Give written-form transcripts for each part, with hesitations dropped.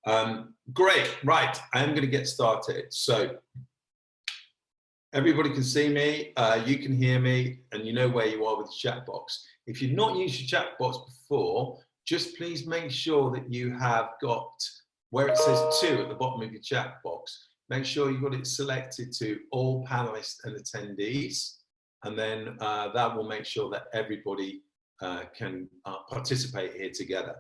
Great, right, I'm going to get started. So everybody can see me, you can hear me, and you know where you are with the chat box. If you've not used your chat box before, just please make sure that you have got where it says 2 at the bottom of your chat box. Make sure you've got it selected to all panelists and attendees, and then that will make sure that everybody can participate here together.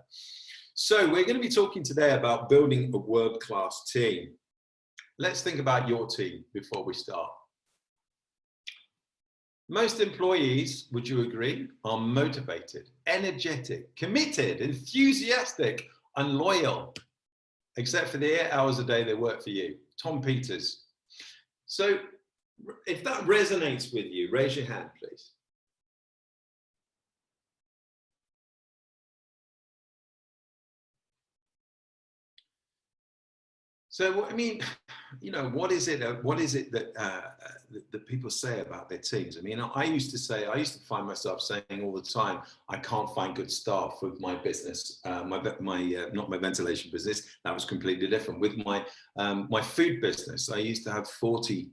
So we're going to be talking today about building a world-class team. Let's think about your team before we start. Most employees, would you agree, are motivated, energetic, committed, enthusiastic, and loyal, except for the 8 hours a day they work for you. Tom Peters. So if that resonates with you, raise your hand, please. So, I mean, you know, what is it that that people say about their teams? I mean, I used to find myself saying all the time, I can't find good staff with my business, not my ventilation business. That was completely different. With my my food business, I used to have 40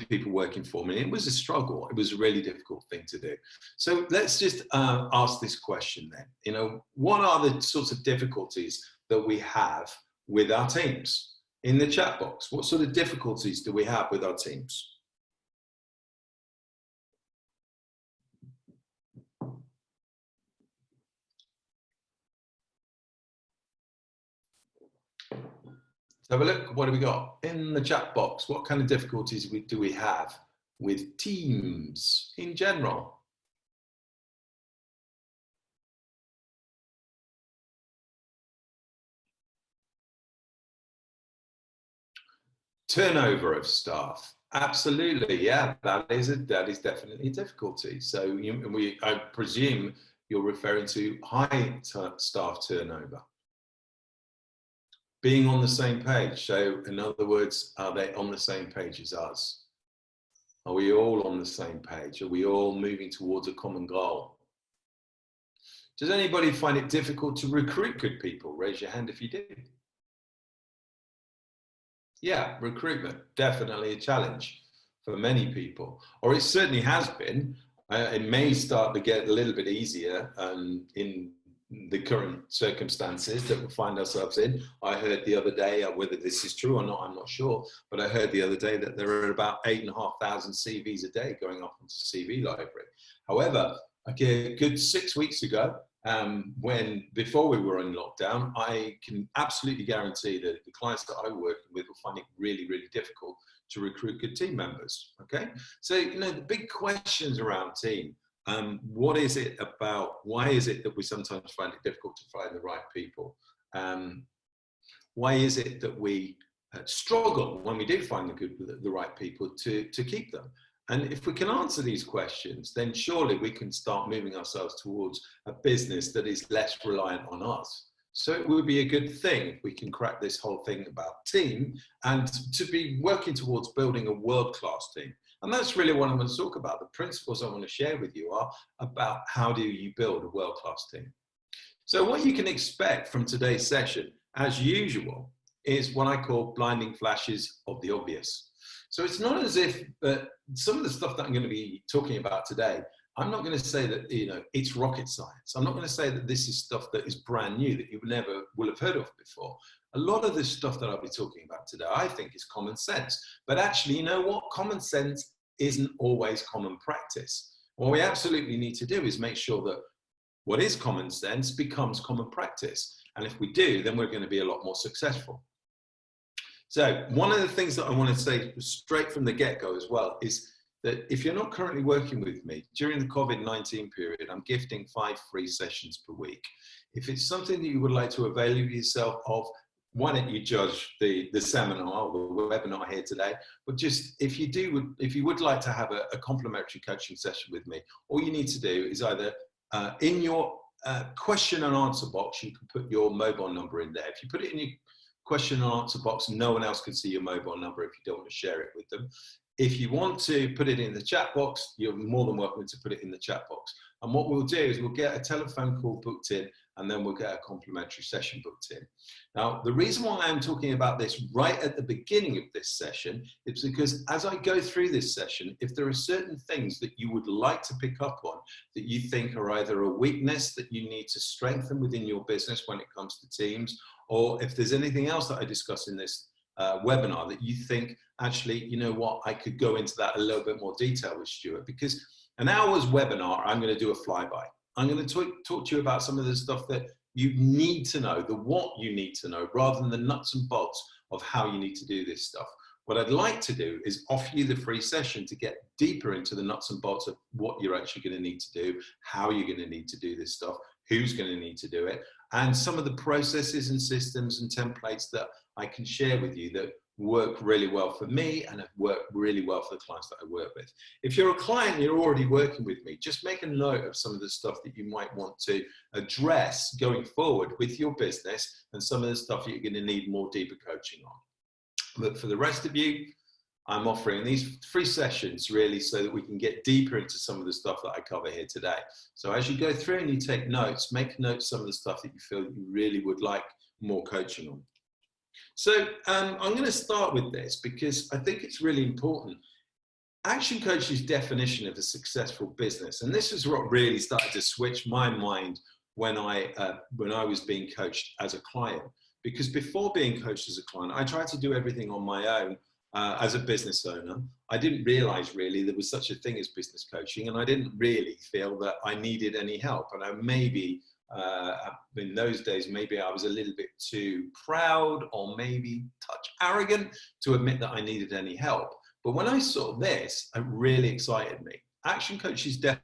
people working for me. It was a struggle. It was a really difficult thing to do. So let's just ask this question then. You know, what are the sorts of difficulties that we have with our teams? In the chat box, what sort of difficulties do we have with our teams? Let's have a look. What do we got in the chat box? What kind of difficulties do we have with teams in general? Turnover of staff. Absolutely, yeah, that is definitely a difficulty. So I presume you're referring to high staff turnover. Being on the same page. So in other words, are they on the same page as us? Are we all on the same page? Are we all moving towards a common goal? Does anybody find it difficult to recruit good people? Raise your hand if you do. Yeah, recruitment, definitely a challenge for many people, or it certainly has been. It may start to get a little bit easier in the current circumstances that we find ourselves in. I heard the other day, whether this is true or not, I'm not sure, but I heard the other day that there are about 8,500 CVs a day going up into CV Library. However, a good 6 weeks ago, before we were in lockdown, I can absolutely guarantee that the clients that I'm working with will find it really, really difficult to recruit good team members. Okay, so you know the big questions around team. What is it about? Why is it that we sometimes find it difficult to find the right people? Why is it that we struggle when we do find the right people to keep them? And if we can answer these questions, then surely we can start moving ourselves towards a business that is less reliant on us. So it would be a good thing if we can crack this whole thing about team and to be working towards building a world-class team. And that's really what I want to talk about. The principles I want to share with you are about how do you build a world-class team. So what you can expect from today's session, as usual, is what I call blinding flashes of the obvious. So it's not as if some of the stuff that I'm going to be talking about today, I'm not going to say that, you know, it's rocket science. I'm not going to say that this is stuff that is brand new that you never will have heard of before. A lot of this stuff that I'll be talking about today, I think is common sense. But actually, you know what? Common sense isn't always common practice. What we absolutely need to do is make sure that what is common sense becomes common practice. And if we do, then we're going to be a lot more successful. So one of the things that I want to say straight from the get-go as well is that if you're not currently working with me, during the COVID-19 period, I'm gifting 5 free sessions per week. If it's something that you would like to avail yourself of, why don't you judge the seminar or the webinar here today? But just if you would like to have a complimentary coaching session with me, all you need to do is either in your question and answer box, you can put your mobile number in there. If you put it in your question and answer box, no one else can see your mobile number if you don't want to share it with them. If you want to put it in the chat box, you're more than welcome to put it in the chat box. And what we'll do is we'll get a telephone call booked in and then we'll get a complimentary session booked in. Now, the reason why I'm talking about this right at the beginning of this session is because as I go through this session, if there are certain things that you would like to pick up on that you think are either a weakness that you need to strengthen within your business when it comes to teams, or if there's anything else that I discuss in this webinar that you think, actually, you know what, I could go into that a little bit more detail with Stuart, because an hour's webinar, I'm going to do a flyby. I'm going to talk to you about some of the stuff that you need to know, the what you need to know, rather than the nuts and bolts of how you need to do this stuff. What I'd like to do is offer you the free session to get deeper into the nuts and bolts of what you're actually going to need to do, how you're going to need to do this stuff, who's going to need to do it, and some of the processes and systems and templates that I can share with you that work really well for me and have worked really well for the clients that I work with. If you're a client and you're already working with me, just make a note of some of the stuff that you might want to address going forward with your business and some of the stuff that you're going to need more deeper coaching on. But for the rest of you, I'm offering these free sessions really so that we can get deeper into some of the stuff that I cover here today. So as you go through and you take notes, make notes of some of the stuff that you feel you really would like more coaching on. So I'm going to start with this because I think it's really important. Action Coach's definition of a successful business, and this is what really started to switch my mind when I was being coached as a client. Because before being coached as a client, I tried to do everything on my own as a business owner. I didn't realize really there was such a thing as business coaching, and I didn't really feel that I needed any help. And I maybe in those days, maybe I was a little bit too proud or maybe touch arrogant to admit that I needed any help. But when I saw this, it really excited me. Action Coach's definition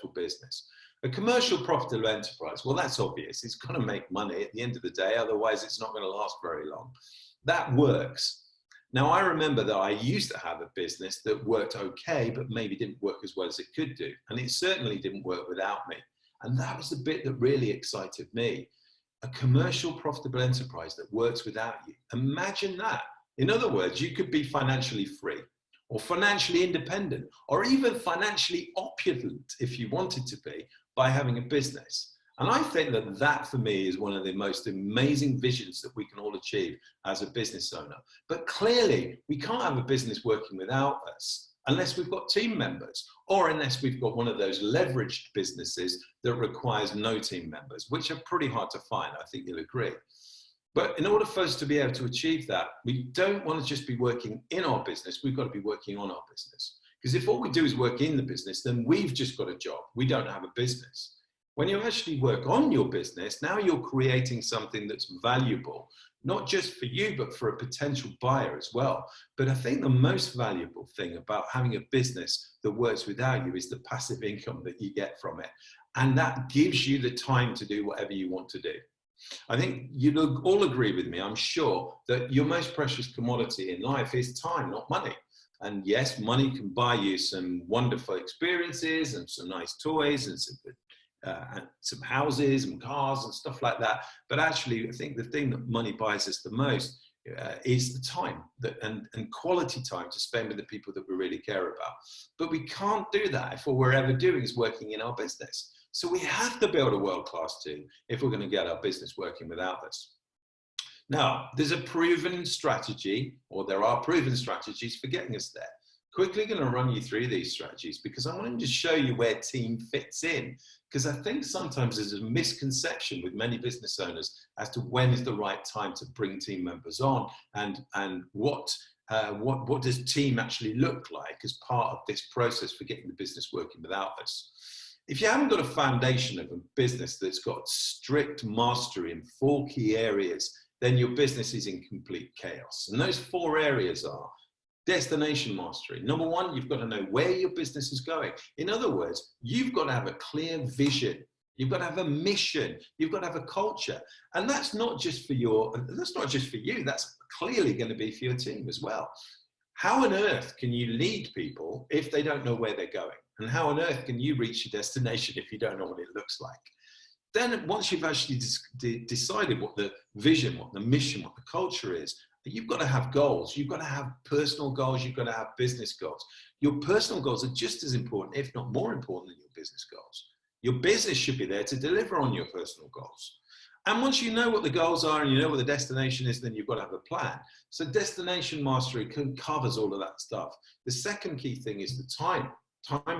of business. A commercial profitable enterprise, well, that's obvious. It's got to make money at the end of the day, otherwise it's not going to last very long. That works. Now, I remember that I used to have a business that worked okay, but maybe didn't work as well as it could do. And it certainly didn't work without me. And that was the bit that really excited me. A commercial profitable enterprise that works without you. Imagine that. In other words, you could be financially free or financially independent or even financially opulent if you wanted to be by having a business. And I think that that for me is one of the most amazing visions that we can all achieve as a business owner. But clearly we can't have a business working without us unless we've got team members or unless we've got one of those leveraged businesses that requires no team members, which are pretty hard to find, I think you'll agree. But in order for us to be able to achieve that, we don't want to just be working in our business, we've got to be working on our business. Because if all we do is work in the business, then we've just got a job, we don't have a business. When you actually work on your business, now you're creating something that's valuable, not just for you, but for a potential buyer as well. But I think the most valuable thing about having a business that works without you is the passive income that you get from it. And that gives you the time to do whatever you want to do. I think you'll all agree with me, I'm sure, that your most precious commodity in life is time, not money. And yes, money can buy you some wonderful experiences and some nice toys and some houses and cars and stuff like that. But actually, I think the thing that money buys us the most is the time and quality time to spend with the people that we really care about. But we can't do that if all we're ever doing is working in our business. So we have to build a world-class team if we're going to get our business working without us. Now, there's a proven strategy, or there are proven strategies for getting us there. Quickly going to run you through these strategies because I want to show you where team fits in. Because I think sometimes there's a misconception with many business owners as to when is the right time to bring team members on and what does team actually look like as part of this process for getting the business working without us. If you haven't got a foundation of a business that's got strict mastery in 4 key areas, then your business is in complete chaos. And those 4 areas are destination mastery. Number 1, you've got to know where your business is going. In other words, you've got to have a clear vision. You've got to have a mission. You've got to have a culture. And that's not just for you. That's clearly going to be for your team as well. How on earth can you lead people if they don't know where they're going? And how on earth can you reach your destination if you don't know what it looks like? Then once you've actually decided what the vision, what the mission, what the culture is, you've got to have goals. You've got to have personal goals. You've got to have business goals. Your personal goals are just as important, if not more important than your business goals. Your business should be there to deliver on your personal goals. And once you know what the goals are and you know what the destination is, then you've got to have a plan. So destination mastery covers all of that stuff. The second key thing is the time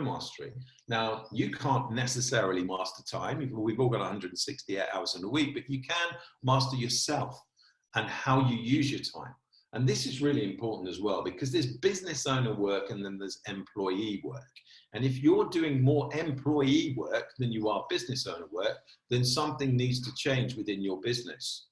mastery. Now, you can't necessarily master time. We've all got 168 hours in a week, but you can master yourself and how you use your time. And this is really important as well, because there's business owner work and then there's employee work. And if you're doing more employee work than you are business owner work, then something needs to change within your business.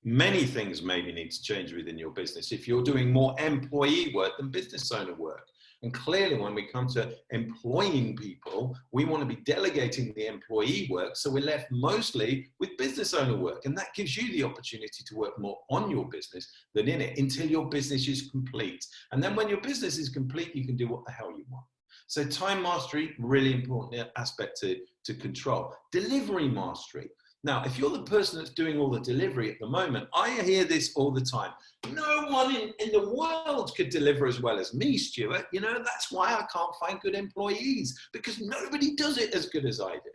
Many things maybe need to change within your business if you're doing more employee work than business owner work. And clearly, when we come to employing people, we want to be delegating the employee work, so we're left mostly with business owner work. And that gives you the opportunity to work more on your business than in it until your business is complete. And then when your business is complete, you can do what the hell you want. So time mastery, really important aspect to control. Delivery mastery. Now, if you're the person that's doing all the delivery at the moment, I hear this all the time. No one in the world could deliver as well as me, Stuart. You know, that's why I can't find good employees, because nobody does it as good as I do.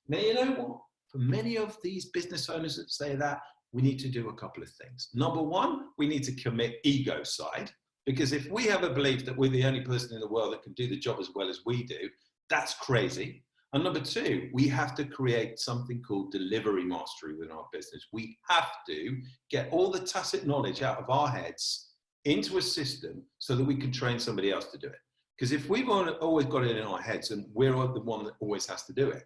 Now, you know what? For many of these business owners that say that, we need to do a couple of things. Number one, we need to commit ego side, because if we have a belief that we're the only person in the world that can do the job as well as we do, that's crazy. And number two, we have to create something called delivery mastery within our business. We have to get all the tacit knowledge out of our heads into a system so that we can train somebody else to do it. Because if we've always got it in our heads, and we're the one that always has to do it.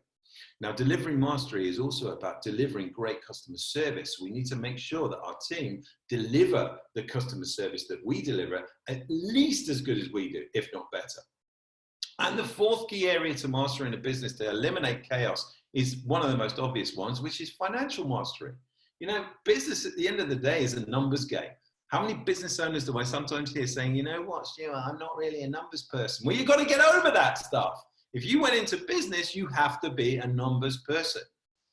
Now, delivery mastery is also about delivering great customer service. We need to make sure that our team deliver the customer service that we deliver at least as good as we do, if not better. And the fourth key area to master in a business to eliminate chaos is one of the most obvious ones, which is financial mastery. You know, business at the end of the day is a numbers game. How many business owners do I sometimes hear saying, you know what, Stuart, I'm not really a numbers person? Well, you've got to get over that stuff. If you went into business, you have to be a numbers person.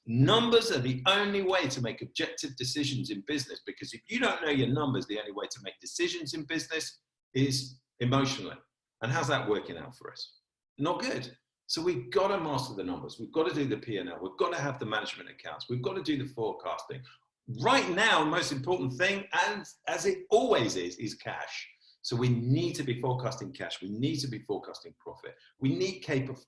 Numbers are the only way to make objective decisions in business, because if you don't know your numbers, the only way to make decisions in business is emotionally. And how's that working out for us? Not good. So we've got to master the numbers. We've got to do the P&L. We've got to have the management accounts. We've got to do the forecasting. Right now, the most important thing, and as it always is cash. So we need to be forecasting cash. We need to be forecasting profit. We need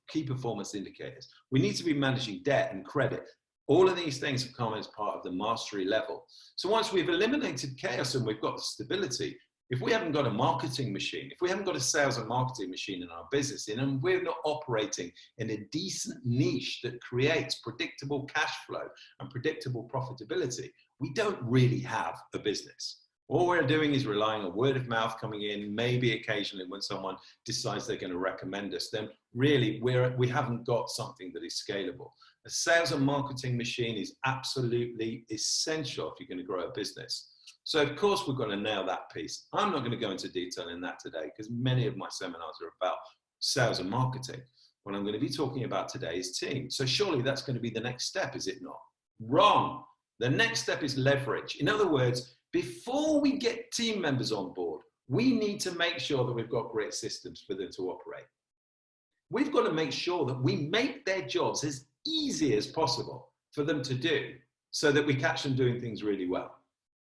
key performance indicators. We need to be managing debt and credit. All of these things have come as part of the mastery level. So once we've eliminated chaos and we've got the stability, if we haven't got a marketing machine, if we haven't got a sales and marketing machine in our business, and we're not operating in a decent niche that creates predictable cash flow and predictable profitability, we don't really have a business. All we're doing is relying on word of mouth coming in, maybe occasionally when someone decides they're going to recommend us, then really we haven't got something that is scalable. A sales and marketing machine is absolutely essential if you're going to grow a business. So of course we've got to nail that piece. I'm not going to go into detail in that today because many of my seminars are about sales and marketing. What I'm going to be talking about today is team. So surely that's going to be the next step, is it not? Wrong. The next step is leverage. In other words, before we get team members on board, we need to make sure that we've got great systems for them to operate. We've got to make sure that we make their jobs as easy as possible for them to do so that we catch them doing things really well.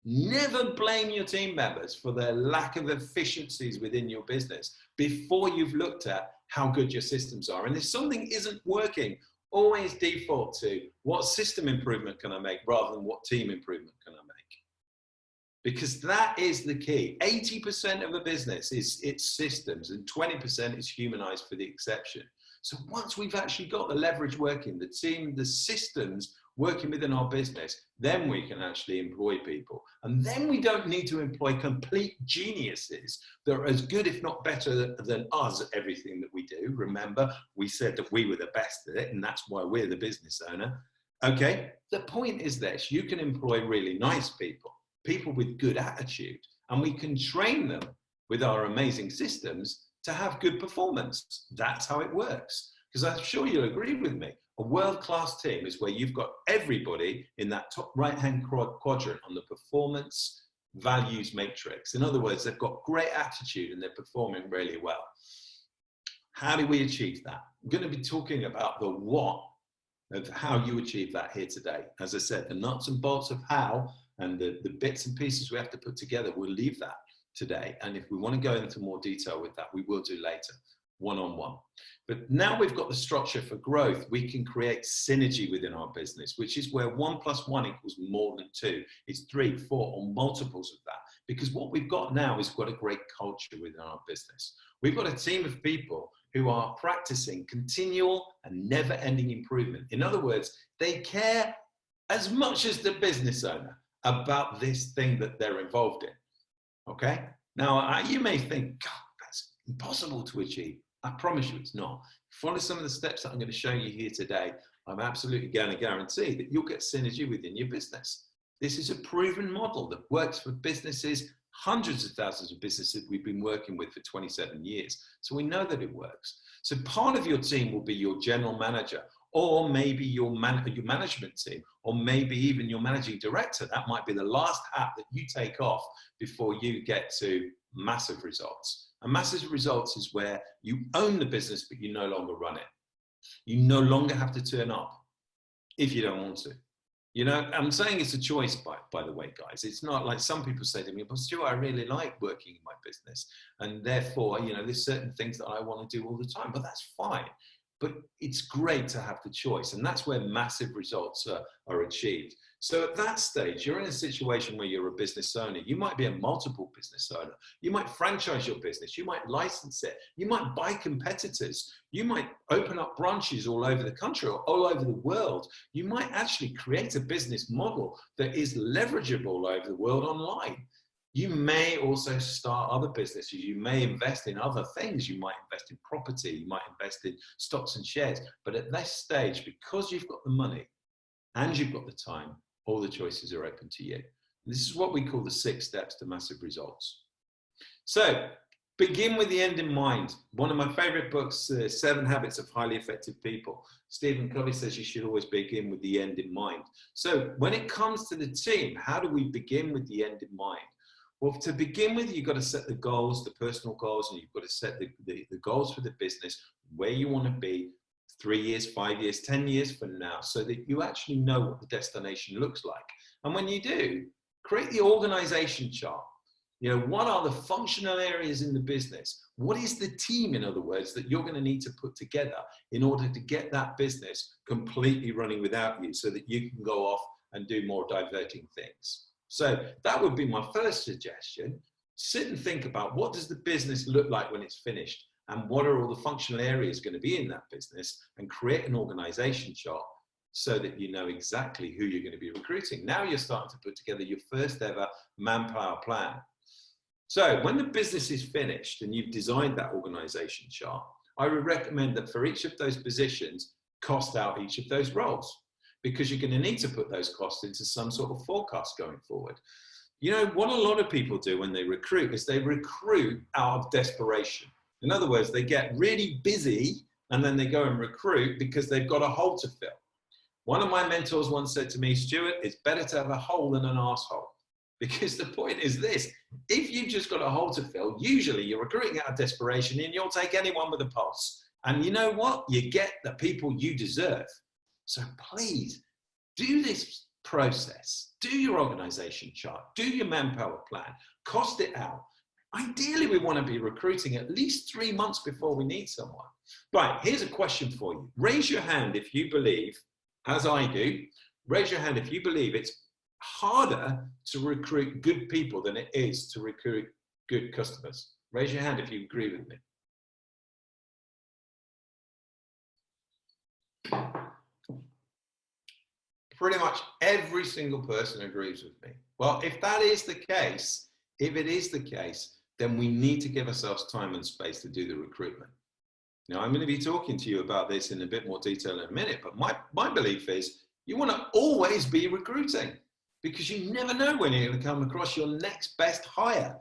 Never blame your team members for their lack of efficiencies within your business before you've looked at how good your systems are. And if something isn't working, always default to what system improvement can I make rather than what team improvement can I make. Because that is the key. 80% of a business is its systems and 20% is humanized for the exception. So once we've actually got the leverage working, the team, the systems working within our business, then we can actually employ people. And then we don't need to employ complete geniuses that are as good, if not better than us at everything that we do. Remember, we said that we were the best at it, and that's why we're the business owner. Okay, the point is this: you can employ really nice people, people with good attitude, and we can train them with our amazing systems to have good performance. That's how it works. Because I'm sure you'll agree with me. A world-class team is where you've got everybody in that top right-hand quadrant on the performance values matrix. In other words, they've got great attitude and they're performing really well. How do we achieve that? I'm going to be talking about the what of how you achieve that here today. As I said, the nuts and bolts of how and the bits and pieces we have to put together, we'll leave that today. And if we want to go into more detail with that, we will do later, one-on-one. But now we've got the structure for growth, we can create synergy within our business, which is where 1 + 1 = more than 2. It's 3, 4, or multiples of that. Because what we've got now is got a great culture within our business. We've got a team of people who are practicing continual and never-ending improvement. In other words, they care as much as the business owner about this thing that they're involved in. Okay? Now, you may think, God, that's impossible to achieve. I promise you it's not. Follow some of the steps that I'm going to show you here today. I'm absolutely going to guarantee that you'll get synergy within your business. This is a proven model that works for businesses, hundreds of thousands of businesses we've been working with for 27 years. So we know that it works. So part of your team will be your general manager, or maybe your management team, or maybe even your managing director. That might be the last hat that you take off before you get to massive results. And massive results is where you own the business, but you no longer run it. You no longer have to turn up if you don't want to. You know, I'm saying it's a choice, by the way, guys. It's not like some people say to me, but Stuart, I really like working in my business. And therefore, you know, there's certain things that I want to do all the time, but that's fine. But it's great to have the choice. And that's where massive results are achieved. So at that stage, you're in a situation where you're a business owner. You might be a multiple business owner. You might franchise your business. You might license it. You might buy competitors. You might open up branches all over the country or all over the world. You might actually create a business model that is leverageable all over the world online. You may also start other businesses. You may invest in other things. You might invest in property. You might invest in stocks and shares. But at this stage, because you've got the money and you've got the time, all the choices are open to you. This is what we call the 6 steps to massive results. So begin with the end in mind. One of my favorite books, 7 Habits of Highly Effective People. Stephen Covey says you should always begin with the end in mind. So when it comes to the team, how do we begin with the end in mind? Well, to begin with, you've got to set the goals, the personal goals, and you've got to set the goals for the business, where you want to be 3 years, 5 years, 10 years from now, so that you actually know what the destination looks like. And when you do, create the organization chart. You know, what are the functional areas in the business? What is the team, in other words, that you're going to need to put together in order to get that business completely running without you, so that you can go off and do more diverting things. So that would be my first suggestion. Sit and think about, what does the business look like when it's finished? And what are all the functional areas going to be in that business? And create an organization chart so that you know exactly who you're going to be recruiting. Now you're starting to put together your first ever manpower plan. So when the business is finished and you've designed that organization chart, I would recommend that for each of those positions, cost out each of those roles, because you're going to need to put those costs into some sort of forecast going forward. You know, what a lot of people do when they recruit is they recruit out of desperation. In other words, they get really busy and then they go and recruit because they've got a hole to fill. One of my mentors once said to me, Stuart, it's better to have a hole than an arsehole. Because the point is this, if you've just got a hole to fill, usually you're recruiting out of desperation and you'll take anyone with a pulse. And you know what? You get the people you deserve. So please do this process, do your organization chart, do your manpower plan, cost it out. Ideally, we want to be recruiting at least 3 months before we need someone. Right, here's a question for you. Raise your hand if you believe, as I do, raise your hand if you believe it's harder to recruit good people than it is to recruit good customers. Raise your hand if you agree with me. Pretty much every single person agrees with me. Well, if that is the case, if it is the case, then we need to give ourselves time and space to do the recruitment. Now, I'm going to be talking to you about this in a bit more detail in a minute, but my belief is you want to always be recruiting, because you never know when you're going to come across your next best hire.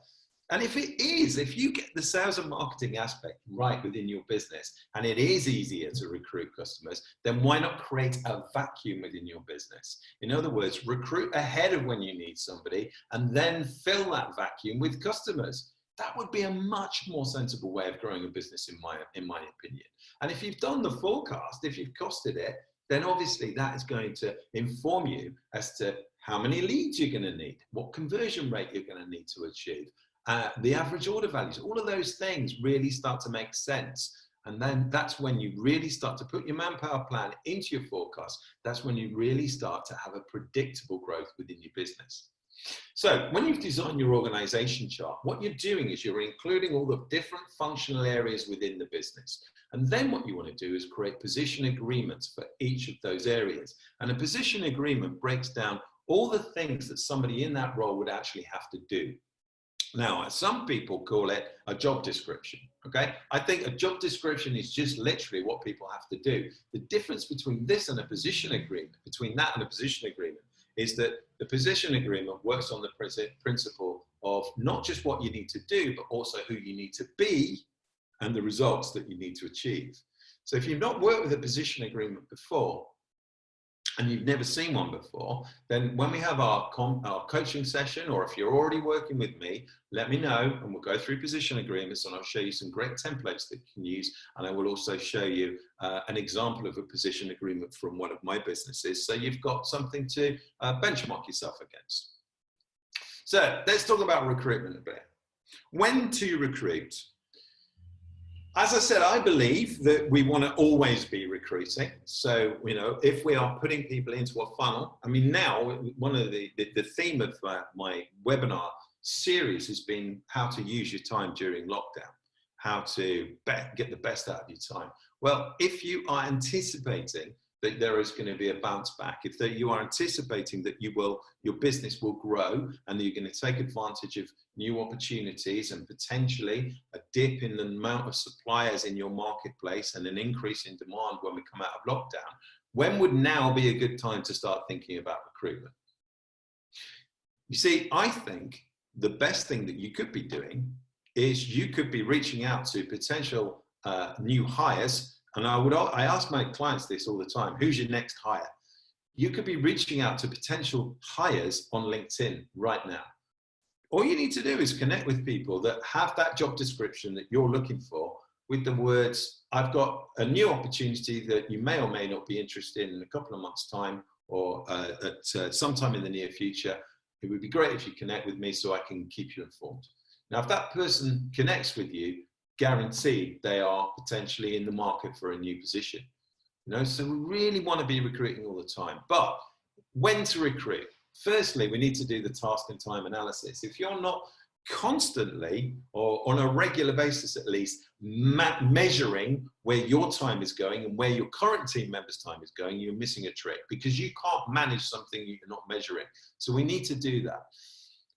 And if you get the sales and marketing aspect right within your business, and it is easier to recruit customers, then why not create a vacuum within your business? In other words, recruit ahead of when you need somebody and then fill that vacuum with customers. That would be a much more sensible way of growing a business, in my opinion. And if you've done the forecast, if you've costed it, then obviously that is going to inform you as to how many leads you're going to need, what conversion rate you're going to need to achieve, the average order values. All of those things really start to make sense. And then that's when you really start to put your manpower plan into your forecast. That's when you really start to have a predictable growth within your business. So when you've designed your organization chart, what you're doing is you're including all the different functional areas within the business. And then what you want to do is create position agreements for each of those areas. And a position agreement breaks down all the things that somebody in that role would actually have to do. Now, some people call it a job description, okay? I think a job description is just literally what people have to do. The difference between this and a position agreement, is that the position agreement works on the principle of not just what you need to do, but also who you need to be and the results that you need to achieve. So if you've not worked with a position agreement before, and you've never seen one before, then when we have our coaching session, or if you're already working with me, let me know and we'll go through position agreements, and I'll show you some great templates that you can use. And I will also show you an example of a position agreement from one of my businesses, so you've got something to benchmark yourself against. So let's talk about recruitment a bit. When to recruit? As I said, I believe that we want to always be recruiting. So, you know, if we are putting people into a funnel, I mean, now one of the theme of my webinar series has been how to use your time during lockdown, how to get the best out of your time. Well, if you are anticipating that there is going to be a bounce back, if you are anticipating that your business will grow and that you're going to take advantage of new opportunities and potentially a dip in the amount of suppliers in your marketplace and an increase in demand when we come out of lockdown, when would now be a good time to start thinking about recruitment? You see, I think the best thing that you could be doing is you could be reaching out to potential new hires. And I ask my clients this all the time: who's your next hire? You could be reaching out to potential hires on LinkedIn right now. All you need to do is connect with people that have that job description that you're looking for, with the words, I've got a new opportunity that you may or may not be interested in a couple of months' time, or at sometime in the near future. It would be great if you connect with me so I can keep you informed. Now, if that person connects with you, guaranteed they are potentially in the market for a new position. You know, so we really want to be recruiting all the time. But when to recruit? Firstly, we need to do the task and time analysis. If you're not constantly, or on a regular basis at least, measuring where your time is going and where your current team members' time is going, you're missing a trick, because you can't manage something you're not measuring. So we need to do that.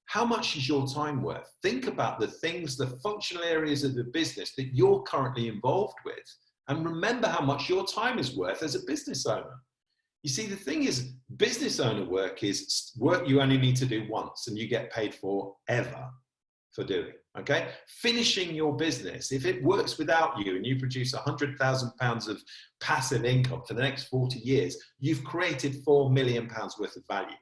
How much is your time worth? Think about the things, the functional areas of the business that you're currently involved with, and remember how much your time is worth as a business owner. You see, the thing is, business owner work is work you only need to do once and you get paid forever for doing, okay? Finishing your business, if it works without you and you produce £100,000 of passive income for the next 40 years, you've created £4 million worth of value.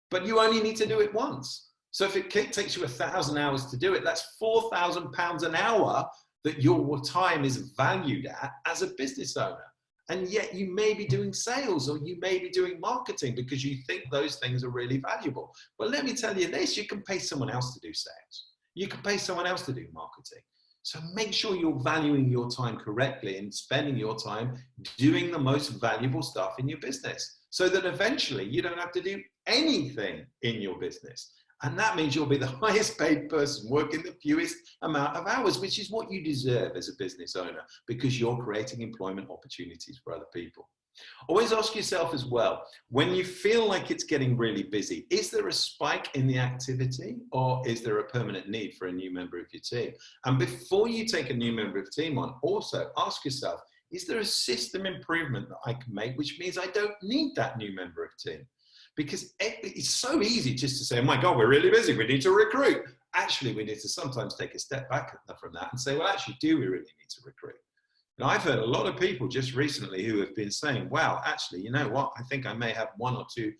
But you only need to do it once. So if it takes you 1,000 hours to do it, that's £4,000 an hour that your time is valued at as a business owner. And yet you may be doing sales, or you may be doing marketing because you think those things are really valuable. But let me tell you this, you can pay someone else to do sales. You can pay someone else to do marketing. So make sure you're valuing your time correctly and spending your time doing the most valuable stuff in your business, so that eventually you don't have to do anything in your business. And that means you'll be the highest paid person working the fewest amount of hours, which is what you deserve as a business owner, because you're creating employment opportunities for other people. Always ask yourself as well, when you feel like it's getting really busy, is there a spike in the activity, or is there a permanent need for a new member of your team? And before you take a new member of the team on, also ask yourself, is there a system improvement that I can make, which means I don't need that new member of the team? Because it's so easy just to say, oh my God, we're really busy, we need to recruit. Actually, we need to sometimes take a step back from that and say, well, actually, do we really need to recruit? And I've heard a lot of people just recently who have been saying, wow, actually, you know what? I think I may have one or two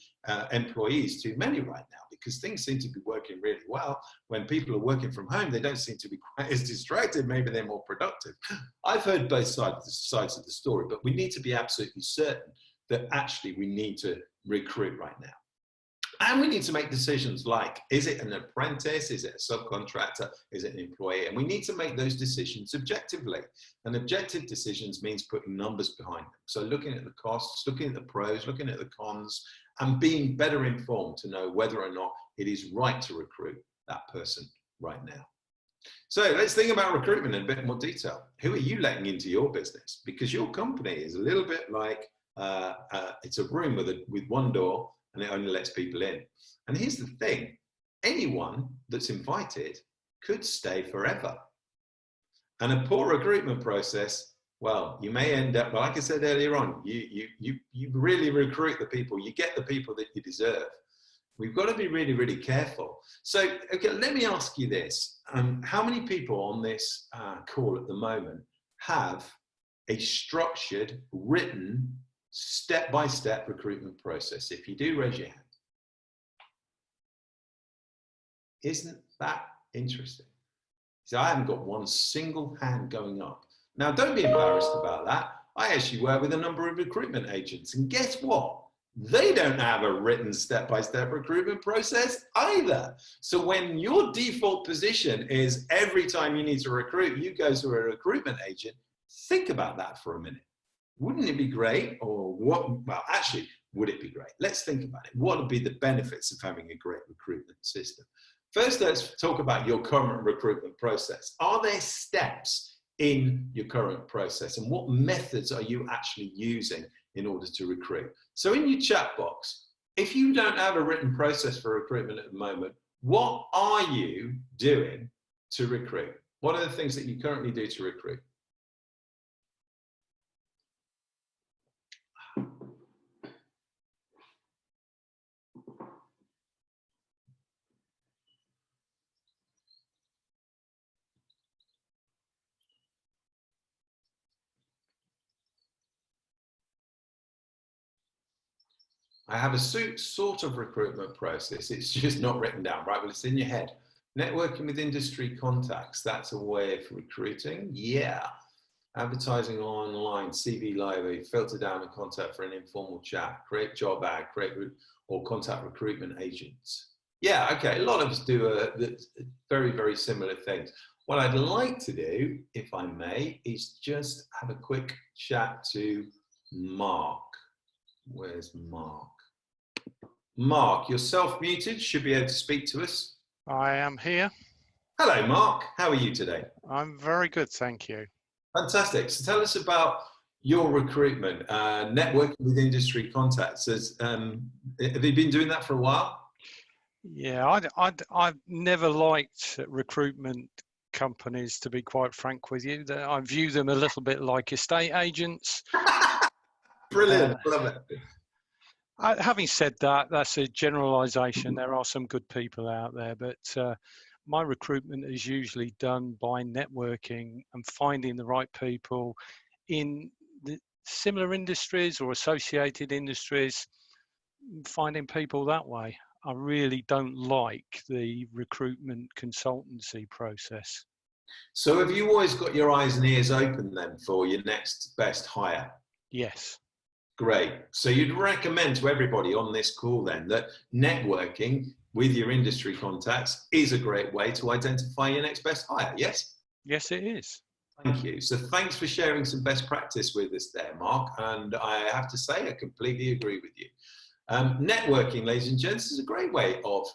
employees too many right now, because things seem to be working really well. When people are working from home, they don't seem to be quite as distracted. Maybe they're more productive. I've heard both sides of the story, but we need to be absolutely certain that actually we need to recruit right now. And we need to make decisions like, is it an apprentice? Is it a subcontractor? Is it an employee? And we need to make those decisions objectively. And objective decisions means putting numbers behind them. So looking at the costs, looking at the pros, looking at the cons, and being better informed to know whether or not it is right to recruit that person right now. So let's think about recruitment in a bit more detail. Who are you letting into your business? Because your company is a little bit like it's a room with one door, and it only lets people in. And here's the thing, anyone that's invited could stay forever. And a poor recruitment process, well, you may end up, like I said earlier on, you really recruit the people, you get the people that you deserve. We've got to be really, really careful. So, okay, let me ask you this. How many people on this call at the moment have a structured, written, step-by-step recruitment process? If you do, raise your hand. Isn't that interesting? So I haven't got one single hand going up. Now, don't be embarrassed about that. I actually work with a number of recruitment agents, and guess what? They don't have a written step-by-step recruitment process either. So when your default position is every time you need to recruit, you go to a recruitment agent, think about that for a minute. Wouldn't it be great? Or what? Well, actually, would it be great? Let's think about it. What would be the benefits of having a great recruitment system? First, let's talk about your current recruitment process. Are there steps in your current process? And what methods are you actually using in order to recruit? So in your chat box, if you don't have a written process for recruitment at the moment, what are you doing to recruit? What are the things that you currently do to recruit? I have a sort of recruitment process. It's just not written down, right? Well, it's in your head. Networking with industry contacts, that's a way of recruiting. Yeah. Advertising online, CV library, filter down and contact for an informal chat, create job ad, or contact recruitment agents. Yeah, okay, a lot of us do very, very similar things. What I'd like to do, if I may, is just have a quick chat to Mark. Where's Mark? Mark, you're self-muted, should be able to speak to us. I am here. Hello, Mark. How are you today? I'm very good, thank you. Fantastic. So tell us about your recruitment, networking with industry contacts. Have you been doing that for a while? Yeah, I've never liked recruitment companies, to be quite frank with you. I view them a little bit like estate agents. Brilliant. Love it. Having said that, that's a generalization. There are some good people out there, but my recruitment is usually done by networking and finding the right people in the similar industries or associated industries, finding people that way. I really don't like the recruitment consultancy process. So have you always got your eyes and ears open then for your next best hire? Yes. Great. So you'd recommend to everybody on this call then that networking with your industry contacts is a great way to identify your next best hire, yes? Yes, it is. Thank you. So thanks for sharing some best practice with us there, Mark. And I have to say, I completely agree with you. Networking, ladies and gents, is a great way of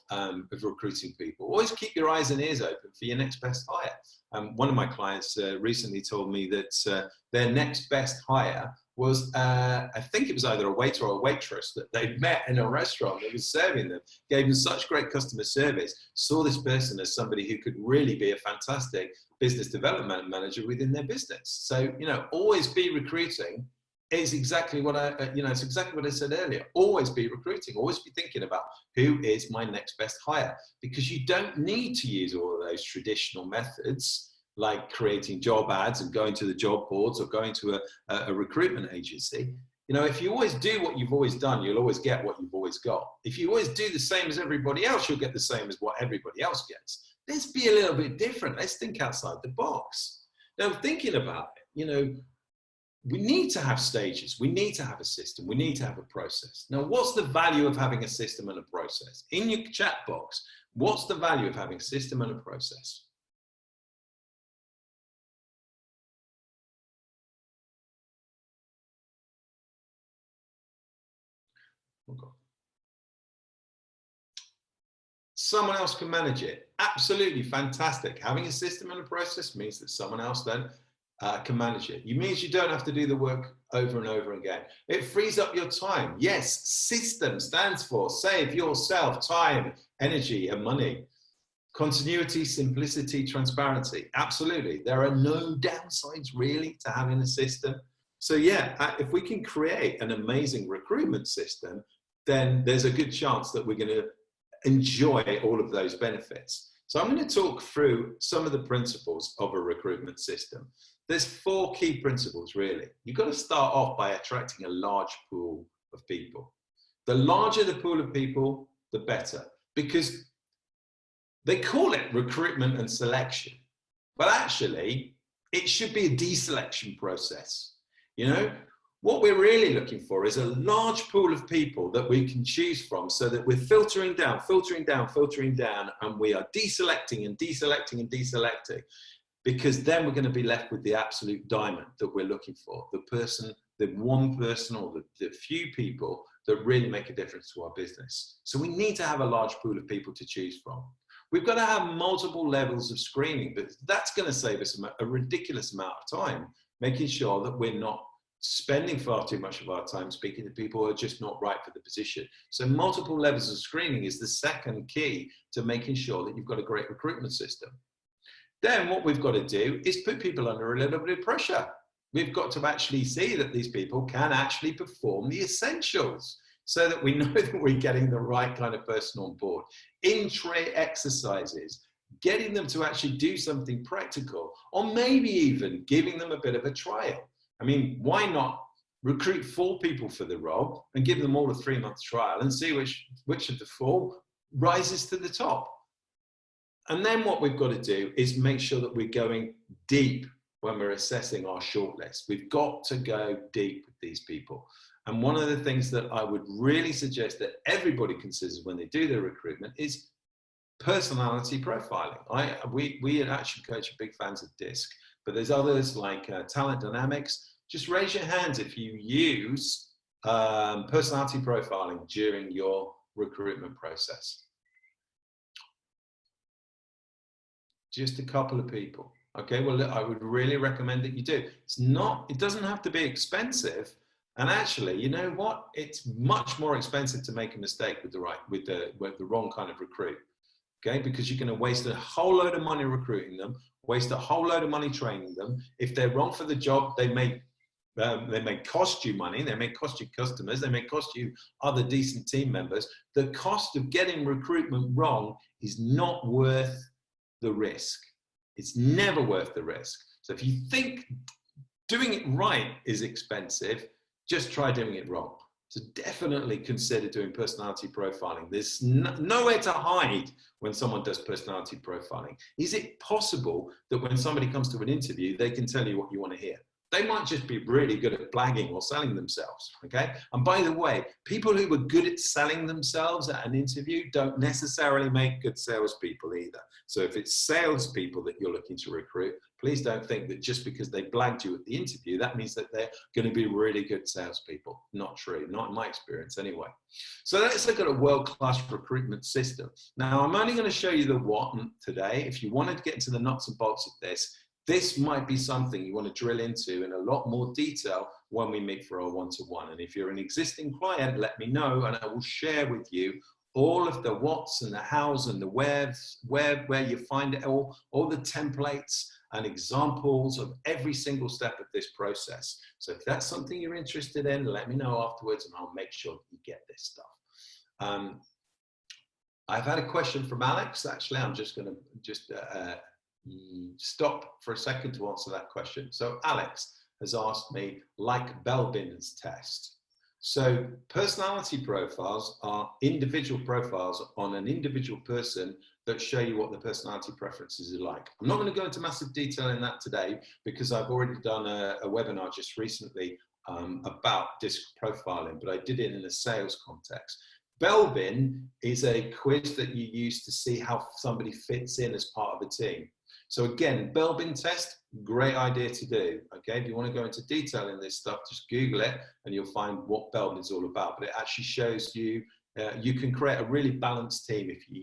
recruiting people. Always keep your eyes and ears open for your next best hire. One of my clients recently told me that their next best hire was, I think it was either a waiter or a waitress that they'd met in a restaurant that was serving them, gave them such great customer service, saw this person as somebody who could really be a fantastic business development manager within their business. So, you know, always be recruiting. It's exactly what it's exactly what I said earlier. Always be recruiting. Always be thinking about who is my next best hire, because you don't need to use all of those traditional methods like creating job ads and going to the job boards or going to a recruitment agency. You know, if you always do what you've always done, you'll always get what you've always got. If you always do the same as everybody else, you'll get the same as what everybody else gets. Let's be a little bit different. Let's think outside the box. Now, thinking about it, you know, we need to have stages. We need to have a system. We need to have a process. Now, what's the value of having a system and a process? In your chat box, what's the value of having a system and a process? Okay. Someone else can manage it. Absolutely fantastic. Having a system and a process means that someone else then can manage it. It means you don't have to do the work over and over again. It frees up your time. Yes, system stands for save yourself time, energy, and money. Continuity, simplicity, transparency. Absolutely. There are no downsides really to having a system. So yeah, if we can create an amazing recruitment system, then there's a good chance that we're going to enjoy all of those benefits. So I'm going to talk through some of the principles of a recruitment system. There's 4 key principles, really. You've got to start off by attracting a large pool of people. The larger the pool of people, the better, because they call it recruitment and selection, but actually it should be a deselection process. You know, what we're really looking for is a large pool of people that we can choose from, so that we're filtering down, and we are deselecting and deselecting and deselecting, because then we're going to be left with the absolute diamond that we're looking for, the person, the one person or the few people that really make a difference to our business. So we need to have a large pool of people to choose from. We've got to have multiple levels of screening, but that's going to save us a ridiculous amount of time, making sure that we're not spending far too much of our time speaking to people who are just not right for the position. So multiple levels of screening is the second key to making sure that you've got a great recruitment system. Then what we've got to do is put people under a little bit of pressure. We've got to actually see that these people can actually perform the essentials, so that we know that we're getting the right kind of person on board. In-tray exercises, getting them to actually do something practical, or maybe even giving them a bit of a trial. I mean, why not recruit 4 people for the role and give them all a 3-month trial and see which of the 4 rises to the top? And then what we've got to do is make sure that we're going deep when we're assessing our shortlist. We've got to go deep with these people. And one of the things that I would really suggest that everybody considers when they do their recruitment is personality profiling. We at Action Coach are big fans of DISC, but there's others like Talent Dynamics. Just raise your hands if you use personality profiling during your recruitment process. Just a couple of people. Okay, well, I would really recommend that you do. It doesn't have to be expensive. And actually, you know what? It's much more expensive to make a mistake with the wrong kind of recruit. Okay, because you're going to waste a whole load of money recruiting them, waste a whole load of money training them. If they're wrong for the job, they may cost you money, they may cost you customers, they may cost you other decent team members. The cost of getting recruitment wrong is not worth the risk. It's never worth the risk. So if you think doing it right is expensive, just try doing it wrong. So definitely consider doing personality profiling. There's nowhere to hide when someone does personality profiling. Is it possible that when somebody comes to an interview, they can tell you what you want to hear? They might just be really good at blagging or selling themselves, okay? And by the way, people who are good at selling themselves at an interview don't necessarily make good salespeople either. So if it's salespeople that you're looking to recruit, please don't think that just because they blagged you at the interview, that means that they're going to be really good salespeople. Not true, not in my experience anyway. So let's look at a world-class recruitment system. Now, I'm only going to show you the what today. If you wanted to get into the nuts and bolts of this might be something you want to drill into in a lot more detail when we meet for our one-to-one. And if you're an existing client, let me know and I will share with you all of the whats and the hows and the wheres, where you find it all the templates and examples of every single step of this process. So if that's something you're interested in, let me know afterwards and I'll make sure that you get this stuff. I've had a question from Alex. Actually, I'm just going to stop for a second to answer that question. So Alex has asked me, like Belbin's test. So personality profiles are individual profiles on an individual person that show you what the personality preferences are like. I'm not going to go into massive detail in that today because I've already done a webinar just recently about DISC profiling, but I did it in a sales context. Belbin is a quiz that you use to see how somebody fits in as part of a team. So again, Belbin test, great idea to do. Okay, if you want to go into detail in this stuff, just Google it and you'll find what Belbin is all about. But it actually shows you you can create a really balanced team if you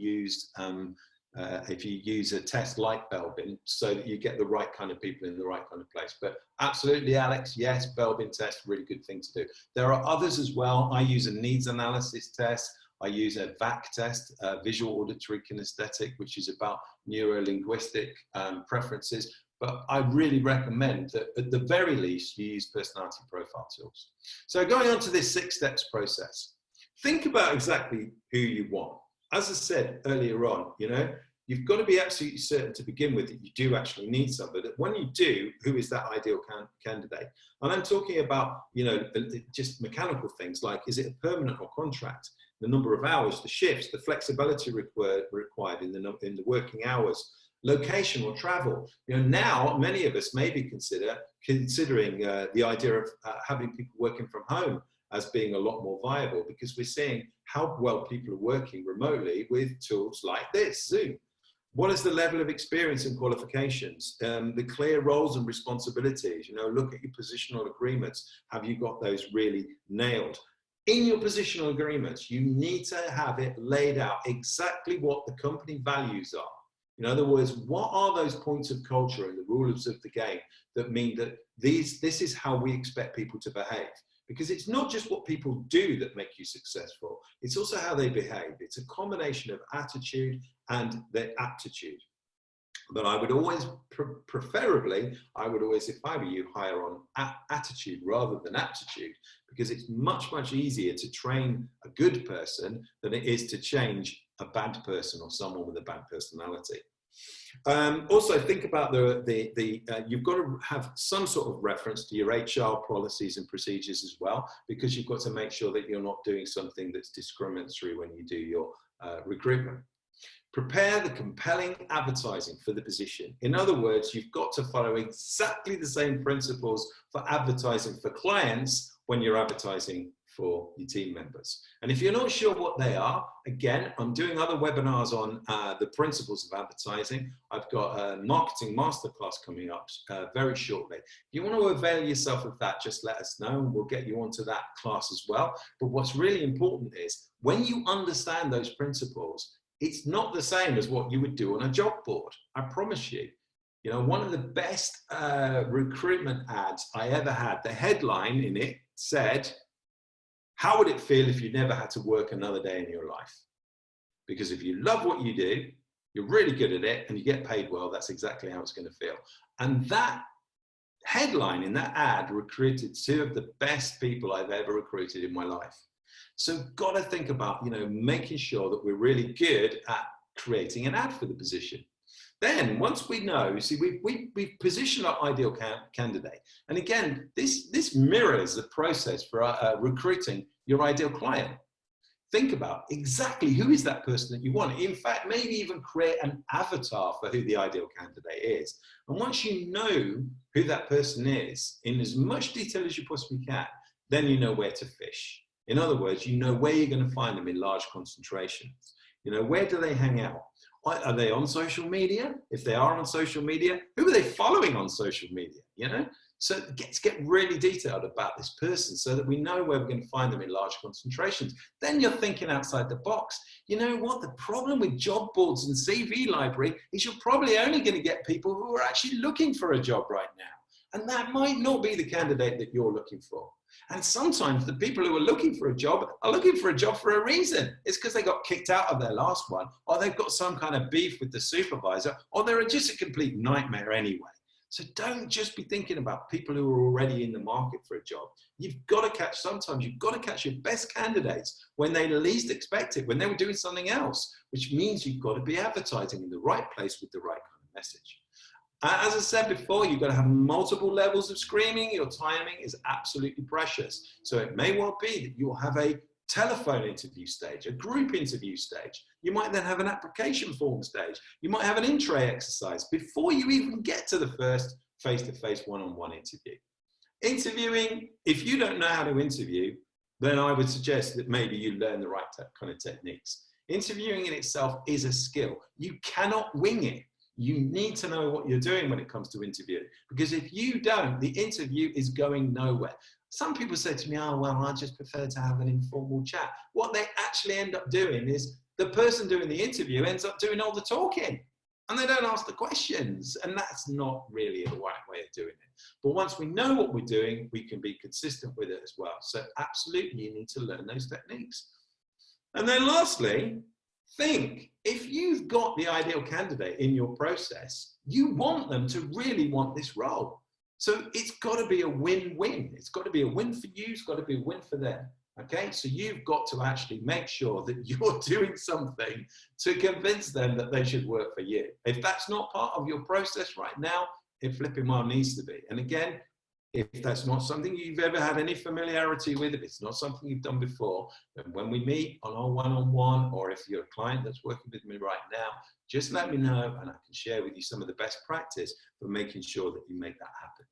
use a test like Belbin, so that you get the right kind of people in the right kind of place. But absolutely, Alex, yes, Belbin test, really good thing to do. There are others as well. I use a needs analysis test. I use a VAC test, visual auditory kinesthetic, which is about neuro-linguistic preferences. But I really recommend that at the very least, you use personality profile tools. So going on to this 6 steps process, think about exactly who you want. As I said earlier on, you've got to be absolutely certain to begin with that you do actually need somebody. When you do, who is that ideal candidate? And I'm talking about, just mechanical things like, is it a permanent or contract? The number of hours, the shifts, the flexibility required in the working hours, location or travel. Now many of us may be considering the idea of having people working from home as being a lot more viable, because we're seeing how well people are working remotely with tools like this, Zoom. What is the level of experience and qualifications? The clear roles and responsibilities, look at your positional agreements. Have you got those really nailed? In your positional agreements, you need to have it laid out exactly what the company values are. In other words, what are those points of culture and the rules of the game that mean that this is how we expect people to behave? Because it's not just what people do that make you successful, it's also how they behave. It's a combination of attitude and their aptitude. But I would always, preferably, if I were you, hire on attitude rather than aptitude, because it's much, much easier to train a good person than it is to change a bad person or someone with a bad personality. Also, think about you've got to have some sort of reference to your HR policies and procedures as well, because you've got to make sure that you're not doing something that's discriminatory when you do your recruitment. Prepare the compelling advertising for the position. In other words, you've got to follow exactly the same principles for advertising for clients when you're advertising for your team members. And if you're not sure what they are, again, I'm doing other webinars on the principles of advertising. I've got a marketing masterclass coming up very shortly. If you want to avail yourself of that, just let us know and we'll get you onto that class as well. But what's really important is when you understand those principles, it's not the same as what you would do on a job board. I promise you. One of the best recruitment ads I ever had, the headline in it said, "How would it feel if you never had to work another day in your life?" Because if you love what you do, you're really good at it, and you get paid well, that's exactly how it's going to feel. And that headline in that ad recruited 2 of the best people I've ever recruited in my life. So got to think about, making sure that we're really good at creating an ad for the position. Then once we know, we've positioned our ideal candidate. And again, this mirrors the process for recruiting your ideal client. Think about exactly who is that person that you want. In fact, maybe even create an avatar for who the ideal candidate is. And once you know who that person is in as much detail as you possibly can, then you know where to fish. In other words, you know where you're going to find them in large concentrations. Where do they hang out? Are they on social media? If they are on social media, who are they following on social media? So let's get really detailed about this person so that we know where we're going to find them in large concentrations. Then you're thinking outside the box. You know what? The problem with job boards and CV library is you're probably only going to get people who are actually looking for a job right now. And that might not be the candidate that you're looking for. And sometimes the people who are looking for a job are looking for a job for a reason. It's because they got kicked out of their last one, or they've got some kind of beef with the supervisor, or they're just a complete nightmare anyway. So don't just be thinking about people who are already in the market for a job. Sometimes you've got to catch your best candidates when they least expect it, when they were doing something else, which means you've got to be advertising in the right place with the right kind of message. As I said before, you've got to have multiple levels of screening. Your timing is absolutely precious. So it may well be that you'll have a telephone interview stage, a group interview stage. You might then have an application form stage. You might have an intro exercise before you even get to the first face-to-face one-on-one interview. Interviewing, if you don't know how to interview, then I would suggest that maybe you learn the right kind of techniques. Interviewing in itself is a skill. You cannot wing it. You need to know what you're doing when it comes to interviewing, because if you don't, the interview is going nowhere. Some people say to me, oh, well, I just prefer to have an informal chat. What they actually end up doing is the person doing the interview ends up doing all the talking and they don't ask the questions. And that's not really the right way of doing it. But once we know what we're doing, we can be consistent with it as well. So absolutely, you need to learn those techniques. And then lastly, think, if you've got the ideal candidate in your process, you want them to really want this role. So it's got to be a win-win. It's got to be a win for you. It's got to be a win for them. Okay, so you've got to actually make sure that you're doing something to convince them that they should work for you. If that's not part of your process right now, it flipping well needs to be. And again, if that's not something you've ever had any familiarity with, if it's not something you've done before, then when we meet on our one-on-one, or if you're a client that's working with me right now, just let me know and I can share with you some of the best practice for making sure that you make that happen.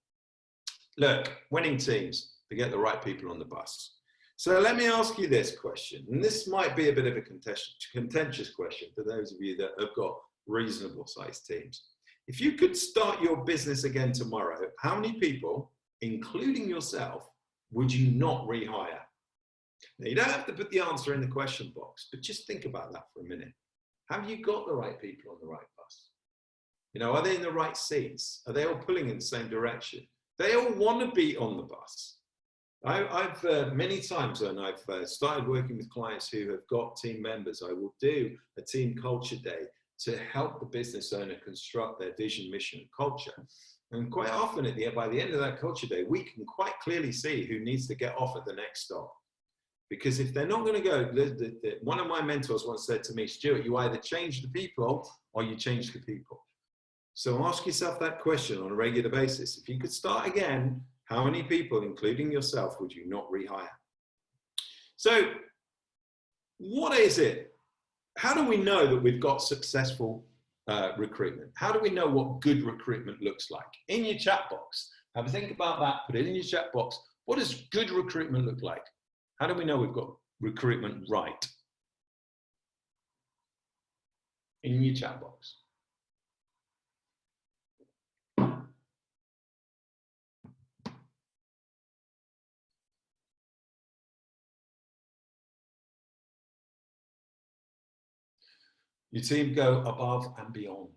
Look, winning teams, they get the right people on the bus. So let me ask you this question, and this might be a bit of a contentious question for those of you that have got reasonable sized teams. If you could start your business again tomorrow, how many people, including yourself, would you not rehire? Now, you don't have to put the answer in the question box, but just think about that for a minute. Have you got the right people on the right bus? You know, are they in the right seats? Are they all pulling in the same direction? They all want to be on the bus. I've many times when I've started working with clients who have got team members, I will do a team culture day to help the business owner construct their vision, mission, and culture. And quite often by the end of that culture day, we can quite clearly see who needs to get off at the next stop. Because if they're not going to go, one of my mentors once said to me, Stuart, you either change the people or you change the people. So ask yourself that question on a regular basis. If you could start again, how many people, including yourself, would you not rehire? So what is it? How do we know that we've got successful recruitment? How do we know what good recruitment looks like? In your chat box, have a think about that, put it in your chat box. What does good recruitment look like? How do we know we've got recruitment right? In your chat box. Your team go above and beyond.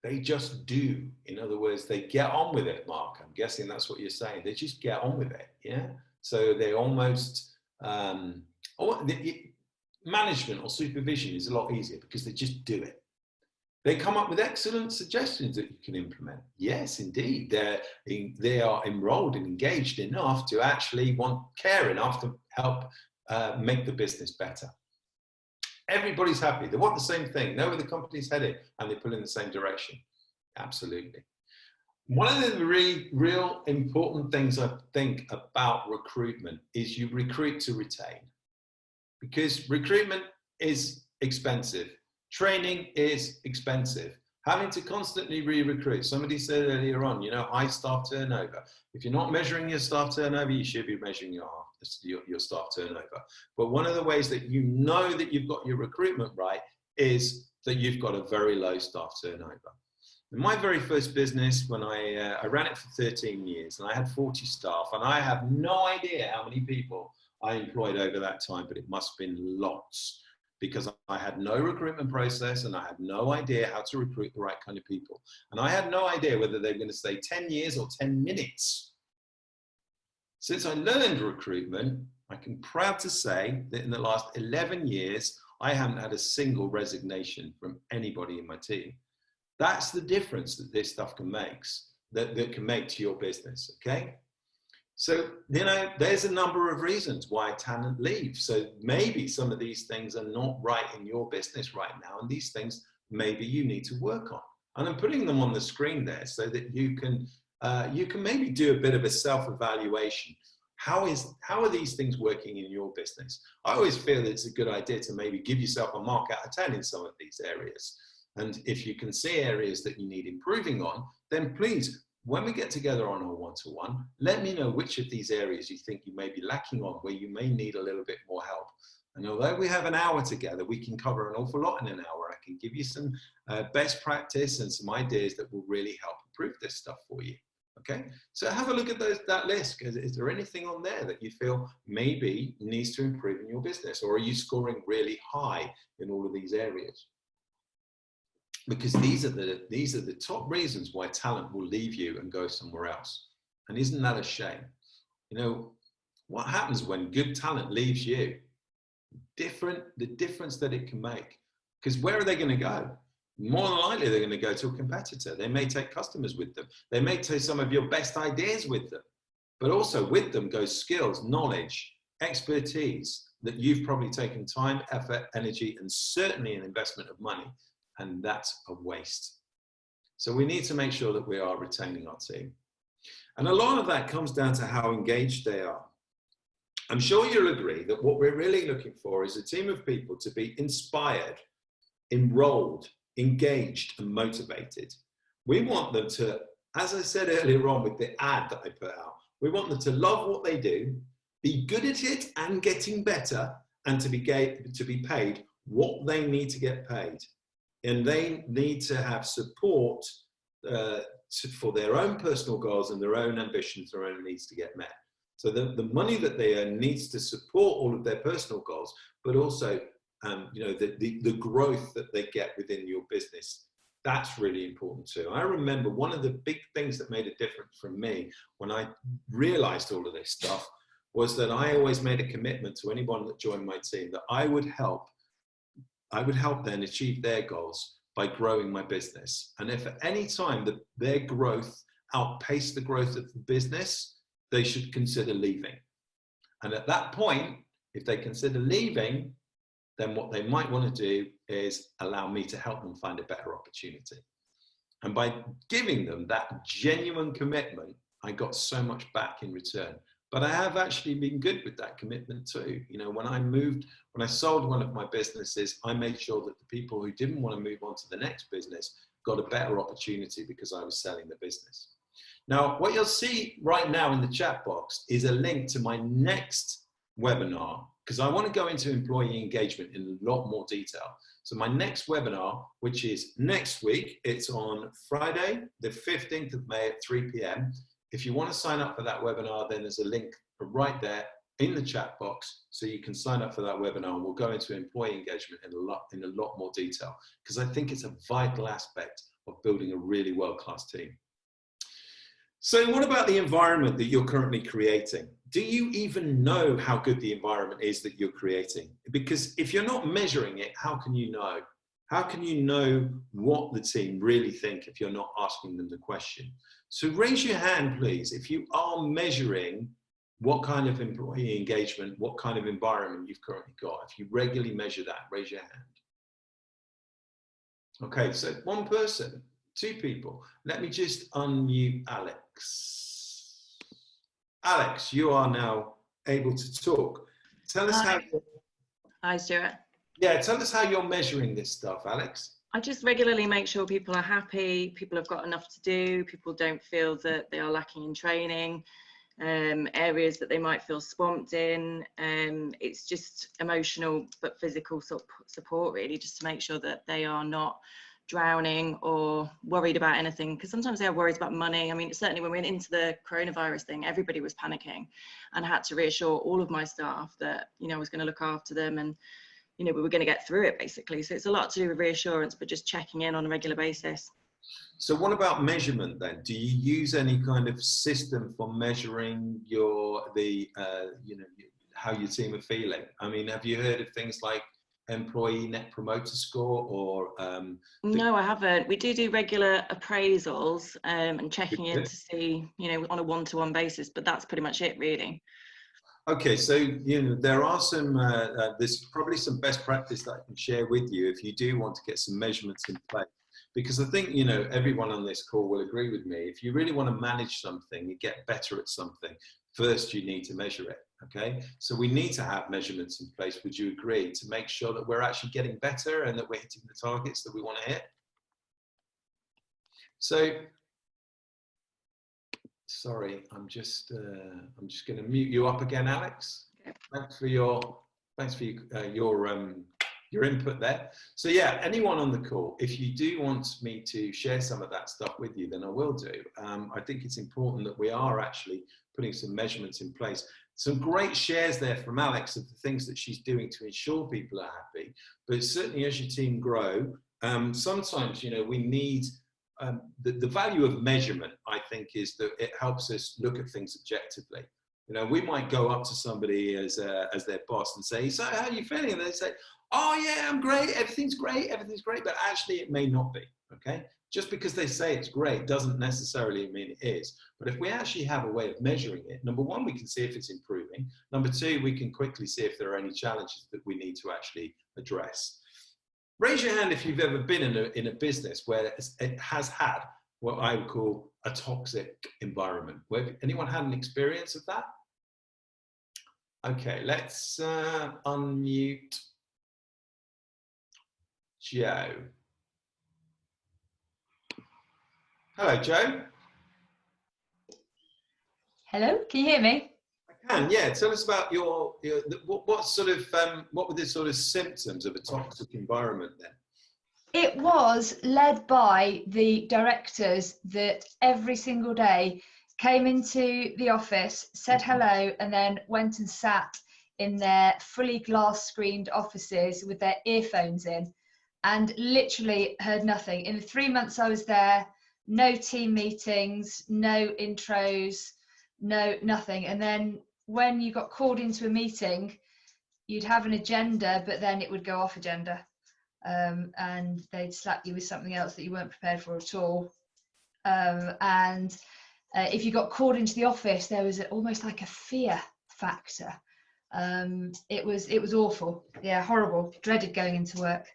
They just do. In other words, they get on with it, Mark. I'm guessing that's what you're saying. They just get on with it, yeah? So they almost, management or supervision is a lot easier because they just do it. They come up with excellent suggestions that you can implement. Yes, indeed. They are enrolled and engaged enough to actually care enough to help make the business better. Everybody's happy. They want the same thing. Know where the company's headed and they pull in the same direction. Absolutely. One of the real important things I think about recruitment is you recruit to retain. Because recruitment is expensive. Training is expensive. Having to constantly re-recruit. Somebody said earlier on, you know, high staff turnover. If you're not measuring your staff turnover, you should be measuring your staff turnover. But one of the ways that you know that you've got your recruitment right is that you've got a very low staff turnover. In my very first business, when I ran it for 13 years and I had 40 staff, and I have no idea how many people I employed over that time, but it must have been lots, because I had no recruitment process and I had no idea how to recruit the right kind of people. And I had no idea whether they were going to stay 10 years or 10 minutes. Since I learned recruitment, I can proud to say that in the last 11 years, I haven't had a single resignation from anybody in my team. That's the difference that this stuff can make, that can make to your business, okay? So, you know, there's a number of reasons why talent leaves. So maybe some of these things are not right in your business right now, and these things maybe you need to work on. And I'm putting them on the screen there so that you can maybe do a bit of a self-evaluation. How are these things working in your business? I always feel it's a good idea to maybe give yourself a mark out of 10 in some of these areas. And if you can see areas that you need improving on, then please, when we get together on our one-to-one, let me know which of these areas you think you may be lacking on, where you may need a little bit more help. And although we have an hour together, we can cover an awful lot in an hour. I can give you some best practice and some ideas that will really help improve this stuff for you. Okay, so have a look at that list. Is there anything on there that you feel maybe needs to improve in your business? Or are you scoring really high in all of these areas? Because these are the top reasons why talent will leave you and go somewhere else. And isn't that a shame? You know, what happens when good talent leaves you? The difference that it can make. Because where are they going to go? More than likely, they're going to go to a competitor. They may take customers with them. They may take some of your best ideas with them. But also with them goes skills, knowledge, expertise that you've probably taken time, effort, energy, and certainly an investment of money. And that's a waste. So we need to make sure that we are retaining our team. And a lot of that comes down to how engaged they are. I'm sure you'll agree that what we're really looking for is a team of people to be inspired, enrolled, engaged, and motivated. We want them to, as I said earlier on with the ad that I put out, we want them to love what they do, be good at it and getting better, and to be paid what they need to get paid. And they need to have support for their own personal goals and their own ambitions, their own needs to get met. So the money that they earn needs to support all of their personal goals, but also the growth that they get within your business. That's really important too. I remember one of the big things that made a difference for me when I realized all of this stuff was that I always made a commitment to anyone that joined my team that I would help them achieve their goals by growing my business. And if at any time their growth outpaced the growth of the business, they should consider leaving. And at that point, if they consider leaving, then what they might want to do is allow me to help them find a better opportunity. And by giving them that genuine commitment, I got so much back in return. But I have actually been good with that commitment too. You know, when I sold one of my businesses, I made sure that the people who didn't want to move on to the next business got a better opportunity because I was selling the business. Now, what you'll see right now in the chat box is a link to my next webinar, because I want to go into employee engagement in a lot more detail. So my next webinar, which is next week, it's on Friday, the 15th of May at 3 p.m. If you want to sign up for that webinar, then there's a link right there in the chat box, so you can sign up for that webinar, and we'll go into employee engagement in a lot more detail, because I think it's a vital aspect of building a really world-class team. So what about the environment that you're currently creating? Do you even know how good the environment is that you're creating? Because if you're not measuring it, how can you know? How can you know what the team really think if you're not asking them the question? So raise your hand, please, if you are measuring what kind of employee engagement, what kind of environment you've currently got. If you regularly measure that, raise your hand. Okay, so one person, two people. Let me just unmute Alex. Alex, you are now able to talk. Tell us how. Hi, Stuart. Yeah, tell us how you're measuring this stuff, Alex. I just regularly make sure people are happy, people have got enough to do, people don't feel that they are lacking in training, areas that they might feel swamped in. It's just emotional but physical support, really, just to make sure that they are not drowning or worried about anything, because sometimes they have worries about money. I mean, certainly when we went into the coronavirus thing, everybody was panicking, and I had to reassure all of my staff that, you know, I was going to look after them, and you know, we were going to get through it, basically. So it's a lot to do with reassurance, but just checking in on a regular basis. So what about measurement then? Do you use any kind of system for measuring how your team are feeling? I mean, have you heard of things like employee net promoter score or? No, I haven't. We do regular appraisals and checking in to see, you know, on a one-to-one basis, but that's pretty much it, really. Okay, so you know there are some. There's probably some best practice that I can share with you if you do want to get some measurements in place. because I think, you know, everyone on this call will agree with me. If you really want to manage something and get better at something, first you need to measure it. Okay, so we need to have measurements in place, would you agree, to make sure that we're actually getting better and that we're hitting the targets that we want to hit? So, sorry, I'm just going to mute you up again, Alex. Thanks for your input there. So yeah, anyone on the call, if you do want me to share some of that stuff with you, then I will do. I think it's important that we are actually putting some measurements in place. Some great shares there from Alex of the things that she's doing to ensure people are happy. But certainly as your team grow, sometimes, you know, we need the value of measurement, I think, is that it helps us look at things objectively. You know, we might go up to somebody as their boss and say, so how are you feeling? And they say, oh yeah, I'm great, everything's great, but actually it may not be, okay? Just because they say it's great doesn't necessarily mean it is. But if we actually have a way of measuring it, number one, we can see if it's improving. Number two, we can quickly see if there are any challenges that we need to actually address. Raise your hand if you've ever been in a business where it has had what I would call a toxic environment. Anyone had an experience of that? Okay, let's unmute Joe. Hello, Joe. Hello, can you hear me? I can, yeah. Tell us about what were the sort of symptoms of a toxic environment then? It was led by the directors that every single day came into the office, said hello, and then went and sat in their fully glass screened offices with their earphones in and literally heard nothing. In the 3 months I was there, no team meetings, no intros, nothing. And then when you got called into a meeting, you'd have an agenda, but then it would go off agenda. And they'd slap you with something else that you weren't prepared for at all. If you got called into the office, there was almost like a fear factor. It was awful. Yeah, horrible. Dreaded going into work.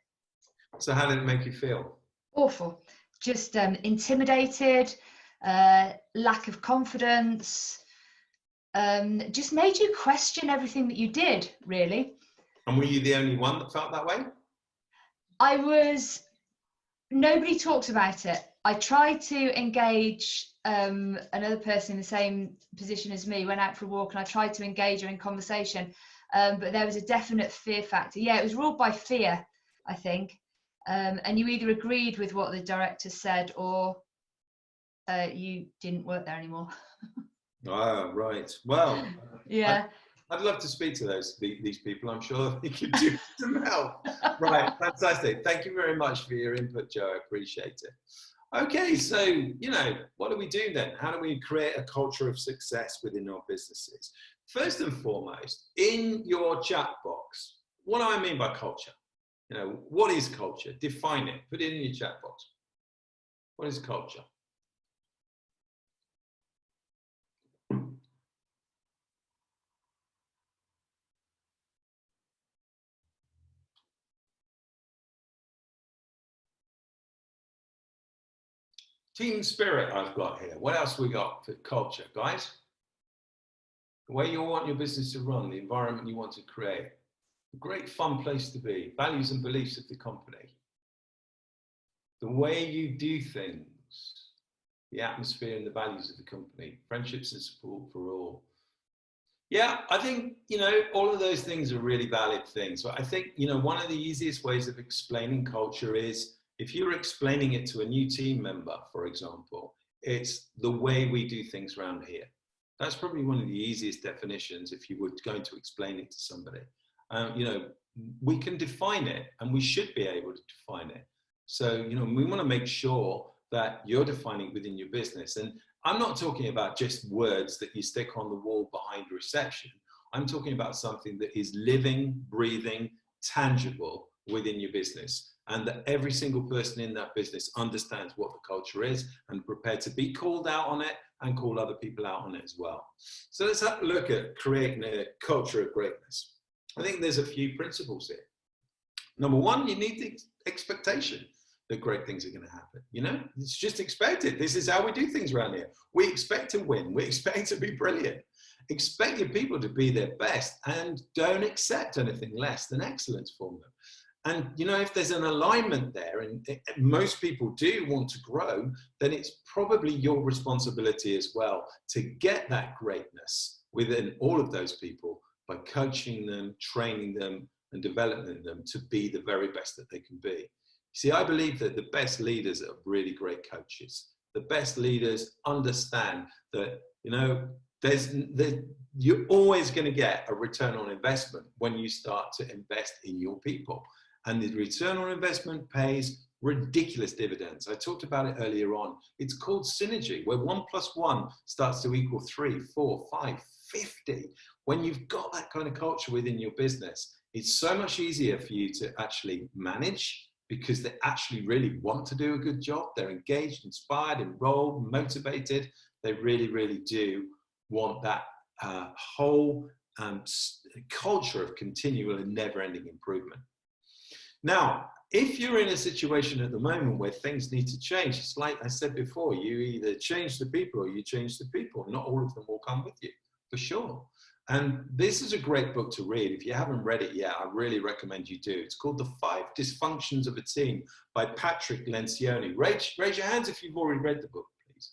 So how did it make you feel? Awful. Just intimidated, lack of confidence, just made you question everything that you did, really. And were you the only one that felt that way? Nobody talked about it. I tried to engage another person in the same position as me, went out for a walk, and I tried to engage her in conversation, but there was a definite fear factor. Yeah, it was ruled by fear, I think. And you either agreed with what the director said or you didn't work there anymore. Ah, right. Well, yeah. I'd love to speak to these people. I'm sure they could do some help. Right, fantastic. Thank you very much for your input, Joe. I appreciate it. Okay, so, you know, what do we do then? How do we create a culture of success within our businesses? First and foremost, in your chat box, what do I mean by culture? You know, what is culture? Define it. Put it in your chat box. What is culture? Team spirit I've got here. What else we got for culture, guys? The way you want your business to run, the environment you want to create. A great fun place to be. Values and beliefs of the company. The way you do things. The atmosphere and the values of the company. Friendships and support for all. Yeah, I think, you know, all of those things are really valid things. So I think, you know, one of the easiest ways of explaining culture is if you're explaining it to a new team member, for example, it's the way we do things around here. That's probably one of the easiest definitions if you were going to explain it to somebody. You know, we can define it and we should be able to define it. So, you know, we want to make sure that you're defining within your business. And I'm not talking about just words that you stick on the wall behind reception. I'm talking about something that is living, breathing, tangible within your business. And that every single person in that business understands what the culture is and prepared to be called out on it and call other people out on it as well. So let's have a look at creating a culture of greatness. I think there's a few principles here. Number one, you need the expectation. that great things are going to happen. You know, it's just expected. This is how we do things around here. We expect to win. We expect to be brilliant. Expect your people to be their best and don't accept anything less than excellence from them. And, you know, if there's an alignment there and most people do want to grow, then it's probably your responsibility as well to get that greatness within all of those people by coaching them, training them, and developing them to be the very best that they can be. See, I believe that the best leaders are really great coaches. The best leaders understand that, you know, you're always going to get a return on investment when you start to invest in your people. And the return on investment pays ridiculous dividends. I talked about it earlier on. It's called synergy, where 1 + 1 starts to equal 3, 4, 5, 50. When you've got that kind of culture within your business, it's so much easier for you to actually manage because they actually really want to do a good job. They're engaged, inspired, enrolled, motivated. They really, really do want that whole culture of continual and never-ending improvement. Now, if you're in a situation at the moment where things need to change, it's like I said before, you either change the people or you change the people. Not all of them will come with you, for sure. And this is a great book to read. If you haven't read it yet, I really recommend you do. It's called The 5 Dysfunctions of a Team by Patrick Lencioni. Raise your hands if you've already read the book, please.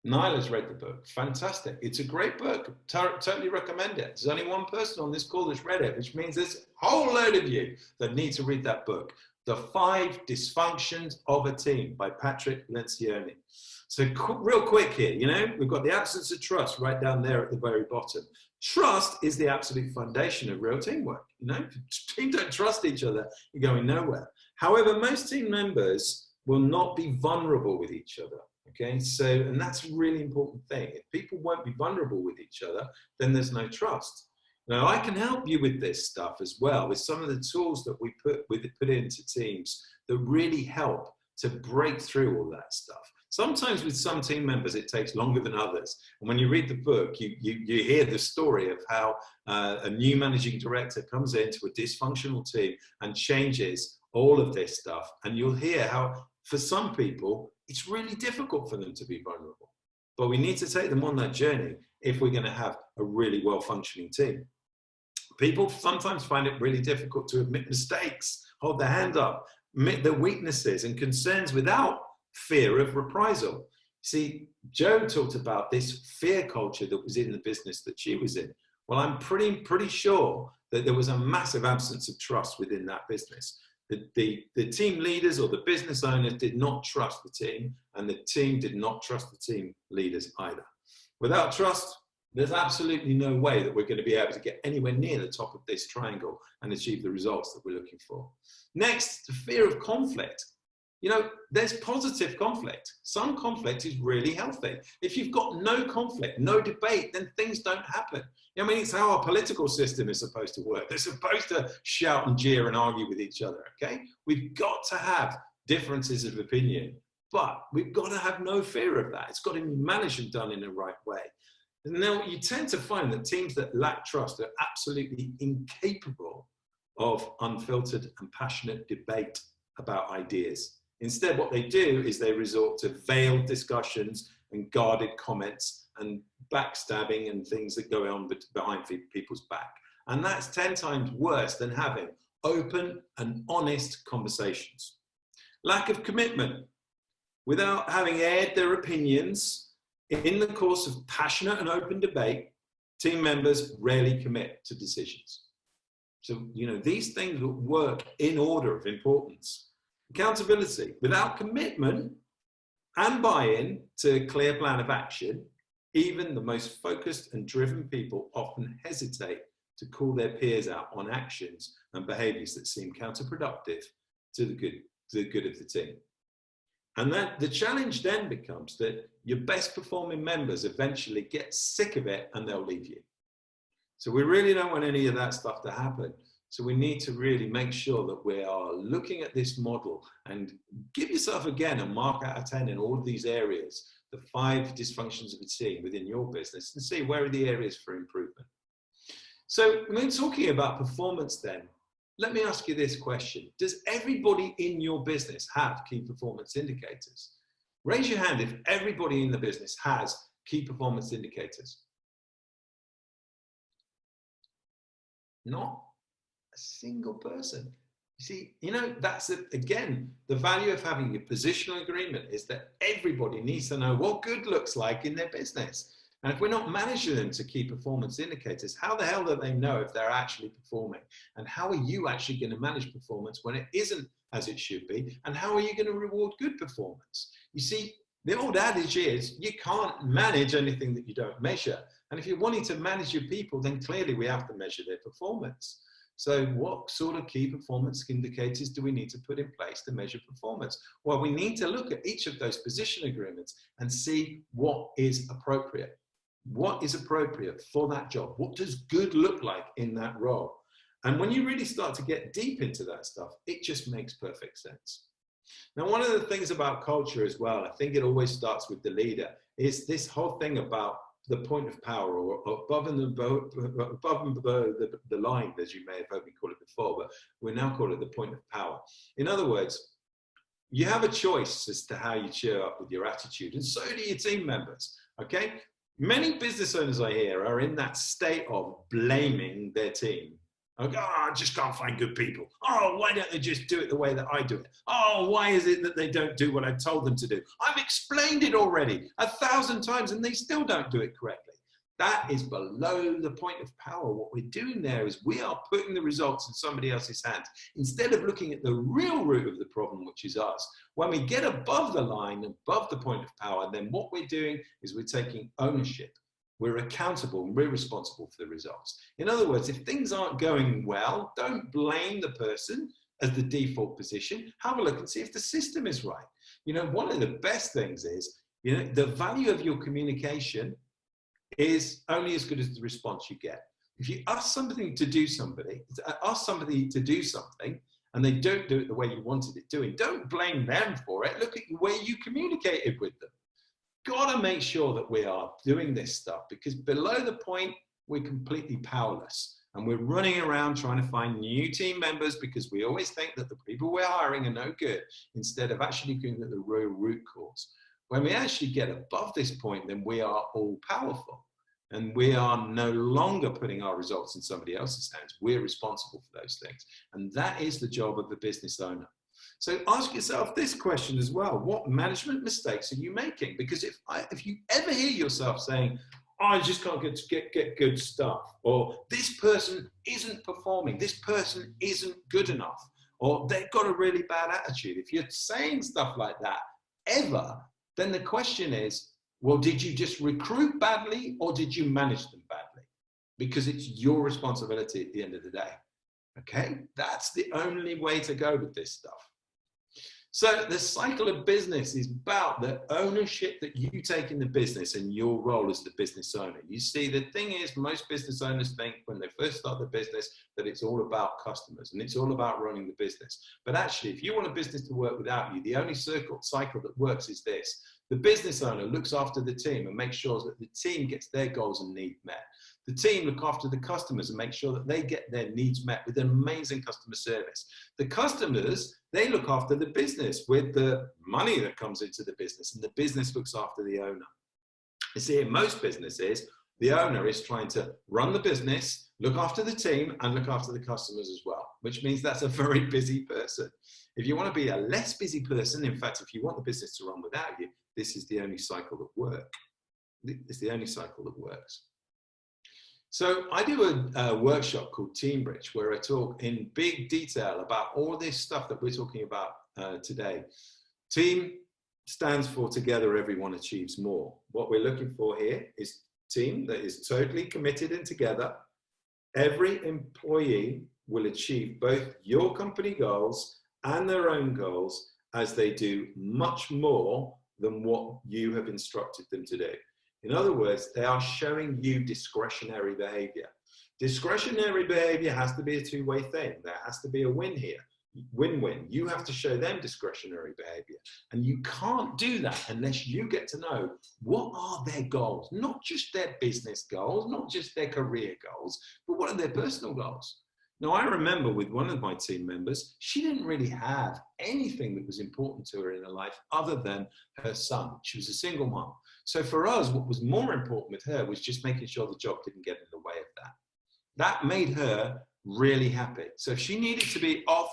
Nyla's read the book. Fantastic. It's a great book. Totally recommend it. There's only one person on this call that's read it, which means there's a whole load of you that need to read that book. The 5 Dysfunctions of a Team by Patrick Lencioni. So real quick here, you know, we've got the absence of trust right down there at the very bottom. Trust is the absolute foundation of real teamwork. You know, if teams don't trust each other, you're going nowhere. However, most team members will not be vulnerable with each other. Okay, so, and that's a really important thing. If people won't be vulnerable with each other, then there's no trust. Now, I can help you with this stuff as well, with some of the tools that we put into teams that really help to break through all that stuff. Sometimes with some team members, it takes longer than others. And when you read the book, you hear the story of how a new managing director comes into a dysfunctional team and changes all of this stuff. And you'll hear how, for some people, it's really difficult for them to be vulnerable. But we need to take them on that journey if we're going to have a really well-functioning team. People sometimes find it really difficult to admit mistakes, hold their hand up, admit their weaknesses and concerns without fear of reprisal. See, Jo talked about this fear culture that was in the business that she was in. Well, I'm pretty sure that there was a massive absence of trust within that business. The team leaders or the business owners did not trust the team, and the team did not trust the team leaders either. Without trust, there's absolutely no way that we're going to be able to get anywhere near the top of this triangle and achieve the results that we're looking for. Next, the fear of conflict. You know, there's positive conflict. Some conflict is really healthy. If you've got no conflict, no debate, then things don't happen. I mean, it's how our political system is supposed to work. They're supposed to shout and jeer and argue with each other, okay? We've got to have differences of opinion, but we've got to have no fear of that. It's got to be managed and done in the right way. And now you tend to find that teams that lack trust are absolutely incapable of unfiltered and passionate debate about ideas. Instead, what they do is they resort to veiled discussions and guarded comments and backstabbing and things that go on behind people's back. And that's 10 times worse than having open and honest conversations. Lack of commitment. Without having aired their opinions in the course of passionate and open debate, team members rarely commit to decisions. So, you know, these things work in order of importance. Accountability. Without commitment and buy-in to a clear plan of action, even the most focused and driven people often hesitate to call their peers out on actions and behaviors that seem counterproductive to the good of the team. And that the challenge then becomes that your best performing members eventually get sick of it and they'll leave you. So we really don't want any of that stuff to happen. So we need to really make sure that we are looking at this model and give yourself again a mark out of 10 in all of these areas, the 5 dysfunctions of a team within your business, and see where are the areas for improvement. So when talking about performance then, let me ask you this question. Does everybody in your business have key performance indicators? Raise your hand if everybody in the business has key performance indicators. Not a single person. You see, you know, that's it. Again, the value of having a positional agreement is that everybody needs to know what good looks like in their business. And if we're not managing them to key performance indicators, how the hell do they know if they're actually performing? And how are you actually going to manage performance when it isn't as it should be? And how are you going to reward good performance? You see, the old adage is you can't manage anything that you don't measure. And if you're wanting to manage your people, then clearly we have to measure their performance. So what sort of key performance indicators do we need to put in place to measure performance? Well, we need to look at each of those position agreements and see what is appropriate. What is appropriate for that job? What does good look like in that role? And when you really start to get deep into that stuff, it just makes perfect sense. Now, one of the things about culture as well, I think it always starts with the leader, is this whole thing about the point of power, or above and below the line, as you may have heard me call it before, but we now call it the point of power. In other words, you have a choice as to how you cheer up with your attitude, and so do your team members, okay? Many business owners I hear are in that state of blaming their team. Like, oh, I just can't find good people. Oh, why don't they just do it the way that I do it? Oh, why is it that they don't do what I told them to do? I've explained it already 1,000 times and they still don't do it correctly. That is below the point of power. What we're doing there is we are putting the results in somebody else's hands instead of looking at the real root of the problem, which is us. When we get above the line, above the point of power, then what we're doing is we're taking ownership. We're accountable and we're responsible for the results. In other words, if things aren't going well, don't blame the person as the default position. Have a look and see if the system is right. You know, one of the best things is, you know, the value of your communication is only as good as the response you get. If you ask somebody to do something, and they don't do it the way you wanted it doing, don't blame them for it. Look at the way you communicated with them. Got to make sure that we are doing this stuff, because below the point, we're completely powerless. And we're running around trying to find new team members because we always think that the people we're hiring are no good, instead of actually looking at the real root cause. When we actually get above this point, then we are all powerful. And we are no longer putting our results in somebody else's hands. We're responsible for those things. And that is the job of the business owner. So ask yourself this question as well. What management mistakes are you making? Because if you ever hear yourself saying, oh, I just can't get good stuff, or this person isn't performing, this person isn't good enough, or they've got a really bad attitude. If you're saying stuff like that ever, then the question is, well, did you just recruit badly or did you manage them badly? Because it's your responsibility at the end of the day. Okay, that's the only way to go with this stuff. So the cycle of business is about the ownership that you take in the business and your role as the business owner. You see, the thing is, most business owners think when they first start the business that it's all about customers and it's all about running the business. But actually, if you want a business to work without you, the only cycle that works is this. The business owner looks after the team and makes sure that the team gets their goals and needs met. The team look after the customers and make sure that they get their needs met with amazing customer service. The customers, they look after the business with the money that comes into the business, and the business looks after the owner. You see, in most businesses, the owner is trying to run the business, look after the team, and look after the customers as well, which means that's a very busy person. If you want to be a less busy person, in fact, if you want the business to run without you, this is the only cycle that works. It's the only cycle that works. So I do a workshop called Team Rich, where I talk in big detail about all this stuff that we're talking about today. Team stands for Together Everyone Achieves More. What we're looking for here is a team that is totally committed and together. Every employee will achieve both your company goals and their own goals as they do much more than what you have instructed them to do. In other words, they are showing you discretionary behavior. Discretionary behavior has to be a two-way thing. There has to be a win here, win-win. You have to show them discretionary behavior. And you can't do that unless you get to know what are their goals, not just their business goals, not just their career goals, but what are their personal goals? Now, I remember with one of my team members, she didn't really have anything that was important to her in her life other than her son. She was a single mom. So for us, what was more important with her was just making sure the job didn't get in the way of that. That made her really happy. So if she needed to be off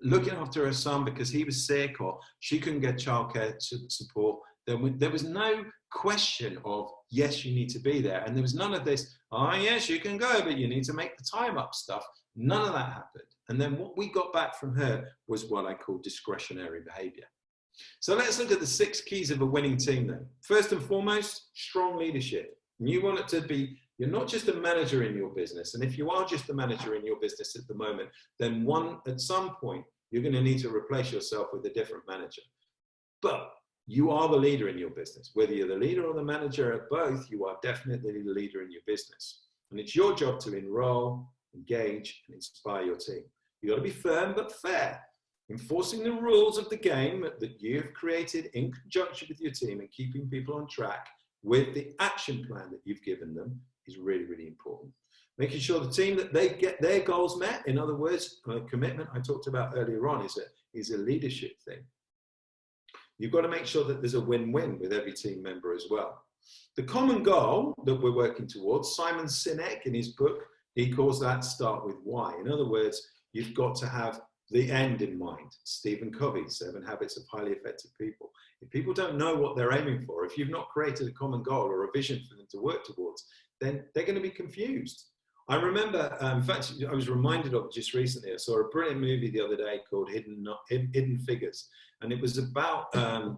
looking after her son because he was sick or she couldn't get childcare support, then there was no question of, yes, you need to be there. And there was none of this, oh, yes, you can go, but you need to make the time up stuff. None of that happened. And then what we got back from her was what I call discretionary behavior. So let's look at the 6 keys of a winning team then. First and foremost, strong leadership. And you want it to be, you're not just a manager in your business. And if you are just a manager in your business at the moment, then at some point, you're going to need to replace yourself with a different manager. But you are the leader in your business. Whether you're the leader or the manager at both, you are definitely the leader in your business. And it's your job to enroll, engage, and inspire your team. You've got to be firm but fair, enforcing the rules of the game that you've created in conjunction with your team and keeping people on track with the action plan that you've given them is really, really important. Making sure the team that they get their goals met. In other words, commitment I talked about earlier on is a leadership thing. You've got to make sure that there's a win-win with every team member as well. The common goal that we're working towards, Simon Sinek in his book, he calls that start with why. In other words, you've got to have the end in mind. Stephen Covey, 7 Habits of Highly Effective People. If people don't know what they're aiming for, if you've not created a common goal or a vision for them to work towards, then they're going to be confused. I remember, in fact, I was reminded of just recently, I saw a brilliant movie the other day called Hidden Figures. And it was about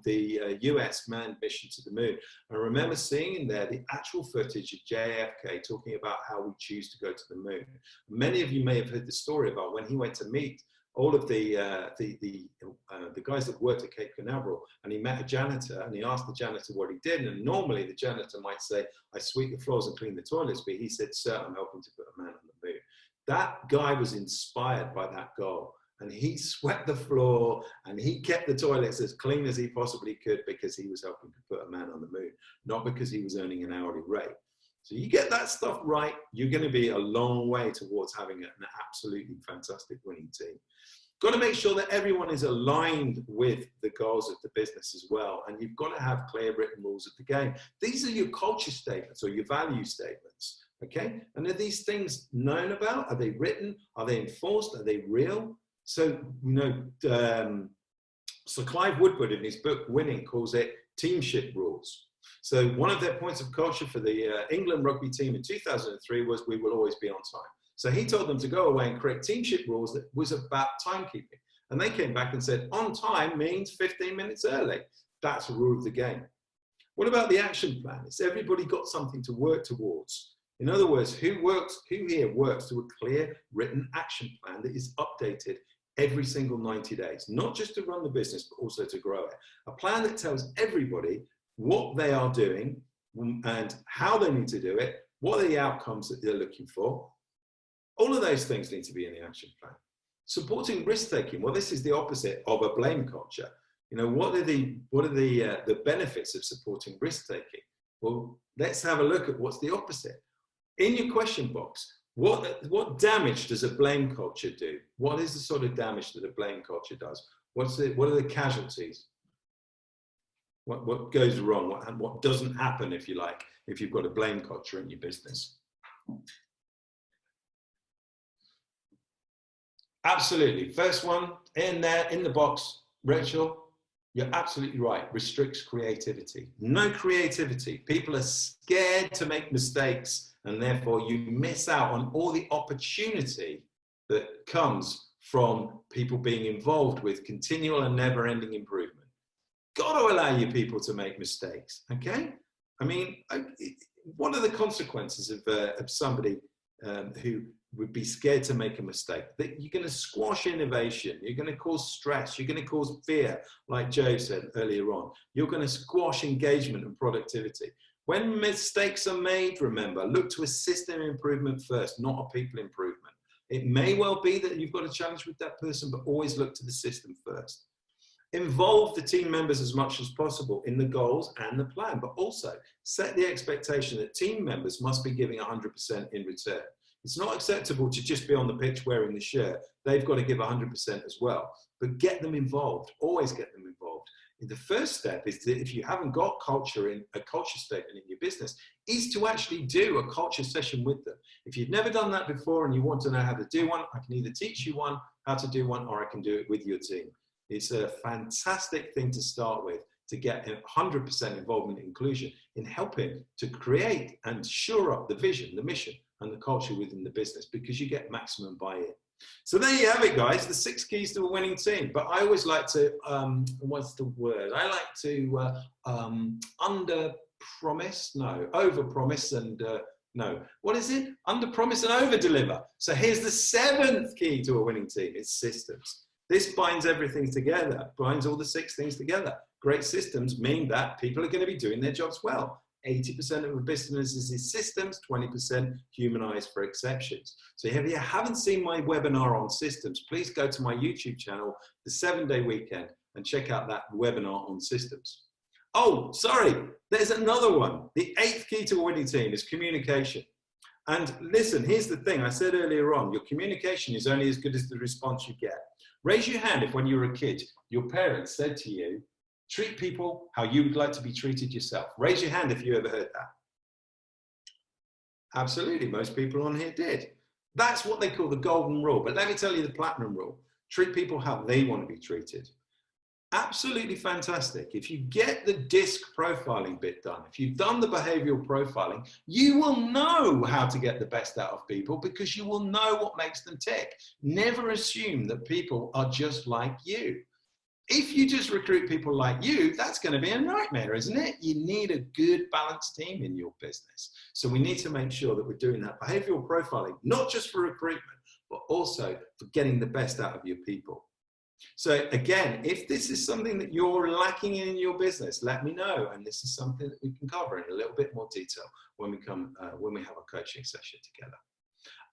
the US manned mission to the moon. I remember seeing in there the actual footage of JFK talking about how we choose to go to the moon. Many of you may have heard the story about when he went to meet all of the guys that worked at Cape Canaveral, and he met a janitor, and he asked the janitor what he did. And normally the janitor might say, I sweep the floors and clean the toilets, but he said, sir, I'm helping to put a man on the moon. That guy was inspired by that goal. And he swept the floor and he kept the toilets as clean as he possibly could because he was helping to put a man on the moon, not because he was earning an hourly rate. So you get that stuff right, you're going to be a long way towards having an absolutely fantastic winning team. Got to make sure that everyone is aligned with the goals of the business as well. And you've got to have clear written rules of the game. These are your culture statements or your value statements. Okay. And are these things known about? Are they written? Are they enforced? Are they real? So, so Clive Woodward in his book, Winning, calls it teamship rules. So one of their points of culture for the England rugby team in 2003 was we will always be on time. So he told them to go away and create teamship rules that was about timekeeping. And they came back and said, on time means 15 minutes early. That's a rule of the game. What about the action plan? It's everybody got something to work towards. In other words, who here works to a clear written action plan that is updated every single 90 days, not just to run the business, but also to grow it. A plan that tells everybody what they are doing and how they need to do it, what are the outcomes that they're looking for. All of those things need to be in the action plan. Supporting risk-taking, well, this is the opposite of a blame culture. You know, what are the benefits of supporting risk-taking? Well, let's have a look at what's the opposite. In your question box, what damage does a blame culture do? What is the sort of damage that a blame culture does? What are the casualties? What goes wrong? What doesn't happen, if you like, if you've got a blame culture in your business? Absolutely. First one in there, in the box, Rachel, you're absolutely right. Restricts creativity. No creativity. People are scared to make mistakes, and therefore you miss out on all the opportunity that comes from people being involved with continual and never-ending improvement. Got to allow your people to make mistakes, okay? I mean, what are the consequences of somebody who would be scared to make a mistake? That you're going to squash innovation, you're going to cause stress, you're going to cause fear, like Joe said earlier on. You're going to squash engagement and productivity. When mistakes are made, remember, look to a system improvement first, not a people improvement. It may well be that you've got a challenge with that person, but always look to the system first. Involve the team members as much as possible in the goals and the plan, but also set the expectation that team members must be giving 100% in return. It's not acceptable to just be on the pitch wearing the shirt. They've got to give 100% as well. But get them involved. Always get them involved. And the first step is that if you haven't got culture in a culture statement in your business, is to actually do a culture session with them. If you've never done that before and you want to know how to do one, I can either teach you one, how to do one, or I can do it with your team. It's a fantastic thing to start with, to get 100% involvement and inclusion in helping to create and shore up the vision, the mission, and the culture within the business, because you get maximum buy-in. So there you have it, guys, the 6 keys to a winning team. But I always like to, what's the word? I like to over-promise and, what is it? Under-promise and over-deliver. So here's the 7th key to a winning team. It's systems. This binds everything together, binds all the 6 things together. Great systems mean that people are going to be doing their jobs well. 80% of a business is systems, 20% humanized for exceptions. So if you haven't seen my webinar on systems, please go to my YouTube channel, the 7-day weekend, and check out that webinar on systems. Oh, sorry, there's another one. The 8th key to a winning team is communication. And listen, here's the thing I said earlier on, your communication is only as good as the response you get. Raise your hand if when you were a kid, your parents said to you, treat people how you would like to be treated yourself. Raise your hand if you ever heard that. Absolutely, most people on here did. That's what they call the golden rule. But let me tell you the platinum rule. Treat people how they want to be treated. Absolutely fantastic. If you get the DISC profiling bit done, if you've done the behavioral profiling, you will know how to get the best out of people, because you will know what makes them tick. Never assume that people are just like you. If you just recruit people like you, that's going to be a nightmare, isn't it? You need a good balanced team in your business. So we need to make sure that we're doing that behavioral profiling, not just for recruitment, but also for getting the best out of your people. So again, if this is something that you're lacking in your business, let me know. And this is something that we can cover in a little bit more detail when we have a coaching session together.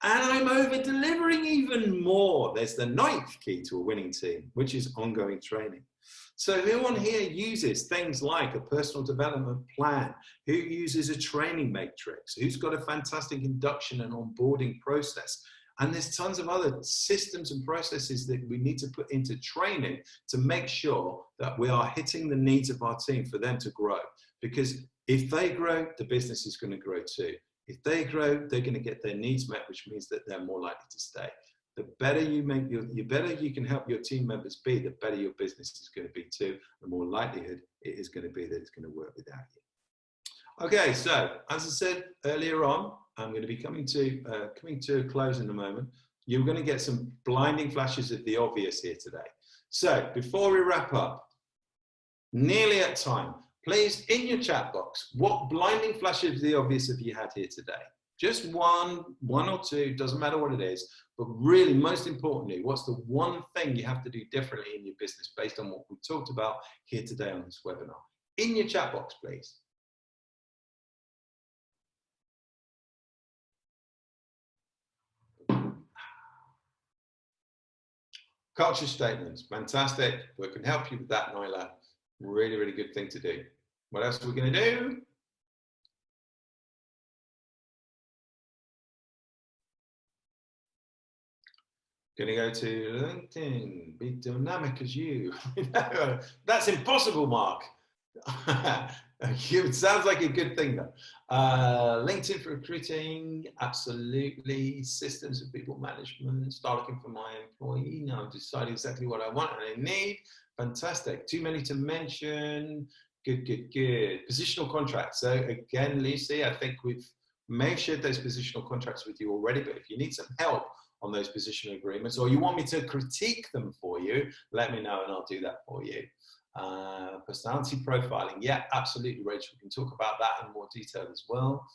And I'm over delivering even more. There's the 9th key to a winning team, which is ongoing training. So who on here uses things like a personal development plan? Who uses a training matrix? Who's got a fantastic induction and onboarding process? And there's tons of other systems and processes that we need to put into training to make sure that we are hitting the needs of our team for them to grow. Because if they grow, the business is going to grow too. If they grow, they're going to get their needs met, which means that they're more likely to stay. The better you make the better you can help your team members be, the better your business is going to be too. The more likelihood it is going to be that it's going to work without you. Okay, so as I said earlier on, I'm going to be coming to a close in a moment. You're going to get some blinding flashes of the obvious here today. So before we wrap up, nearly at time. Please, in your chat box, what blinding flashes of the obvious have you had here today? Just one or two, doesn't matter what it is, but really, most importantly, what's the one thing you have to do differently in your business based on what we talked about here today on this webinar? In your chat box, please. Culture statements, fantastic. We can help you with that, Nyla. Really, really good thing to do. What else are we going to do? Going to go to LinkedIn, be dynamic as you. That's impossible, Mark. It sounds like a good thing though. LinkedIn for recruiting, absolutely. Systems of people management, start looking for my employee. Now I've decided exactly what I want and I need. Fantastic. Too many to mention. Good. Positional contracts. So again, Lucy, I think we may have shared those positional contracts with you already, but if you need some help on those positional agreements, or you want me to critique them for you, let me know and I'll do that for you. Personality profiling, yeah, absolutely, Rachel. We can talk about that in more detail as well.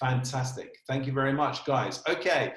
Fantastic. Thank you very much, guys. Okay.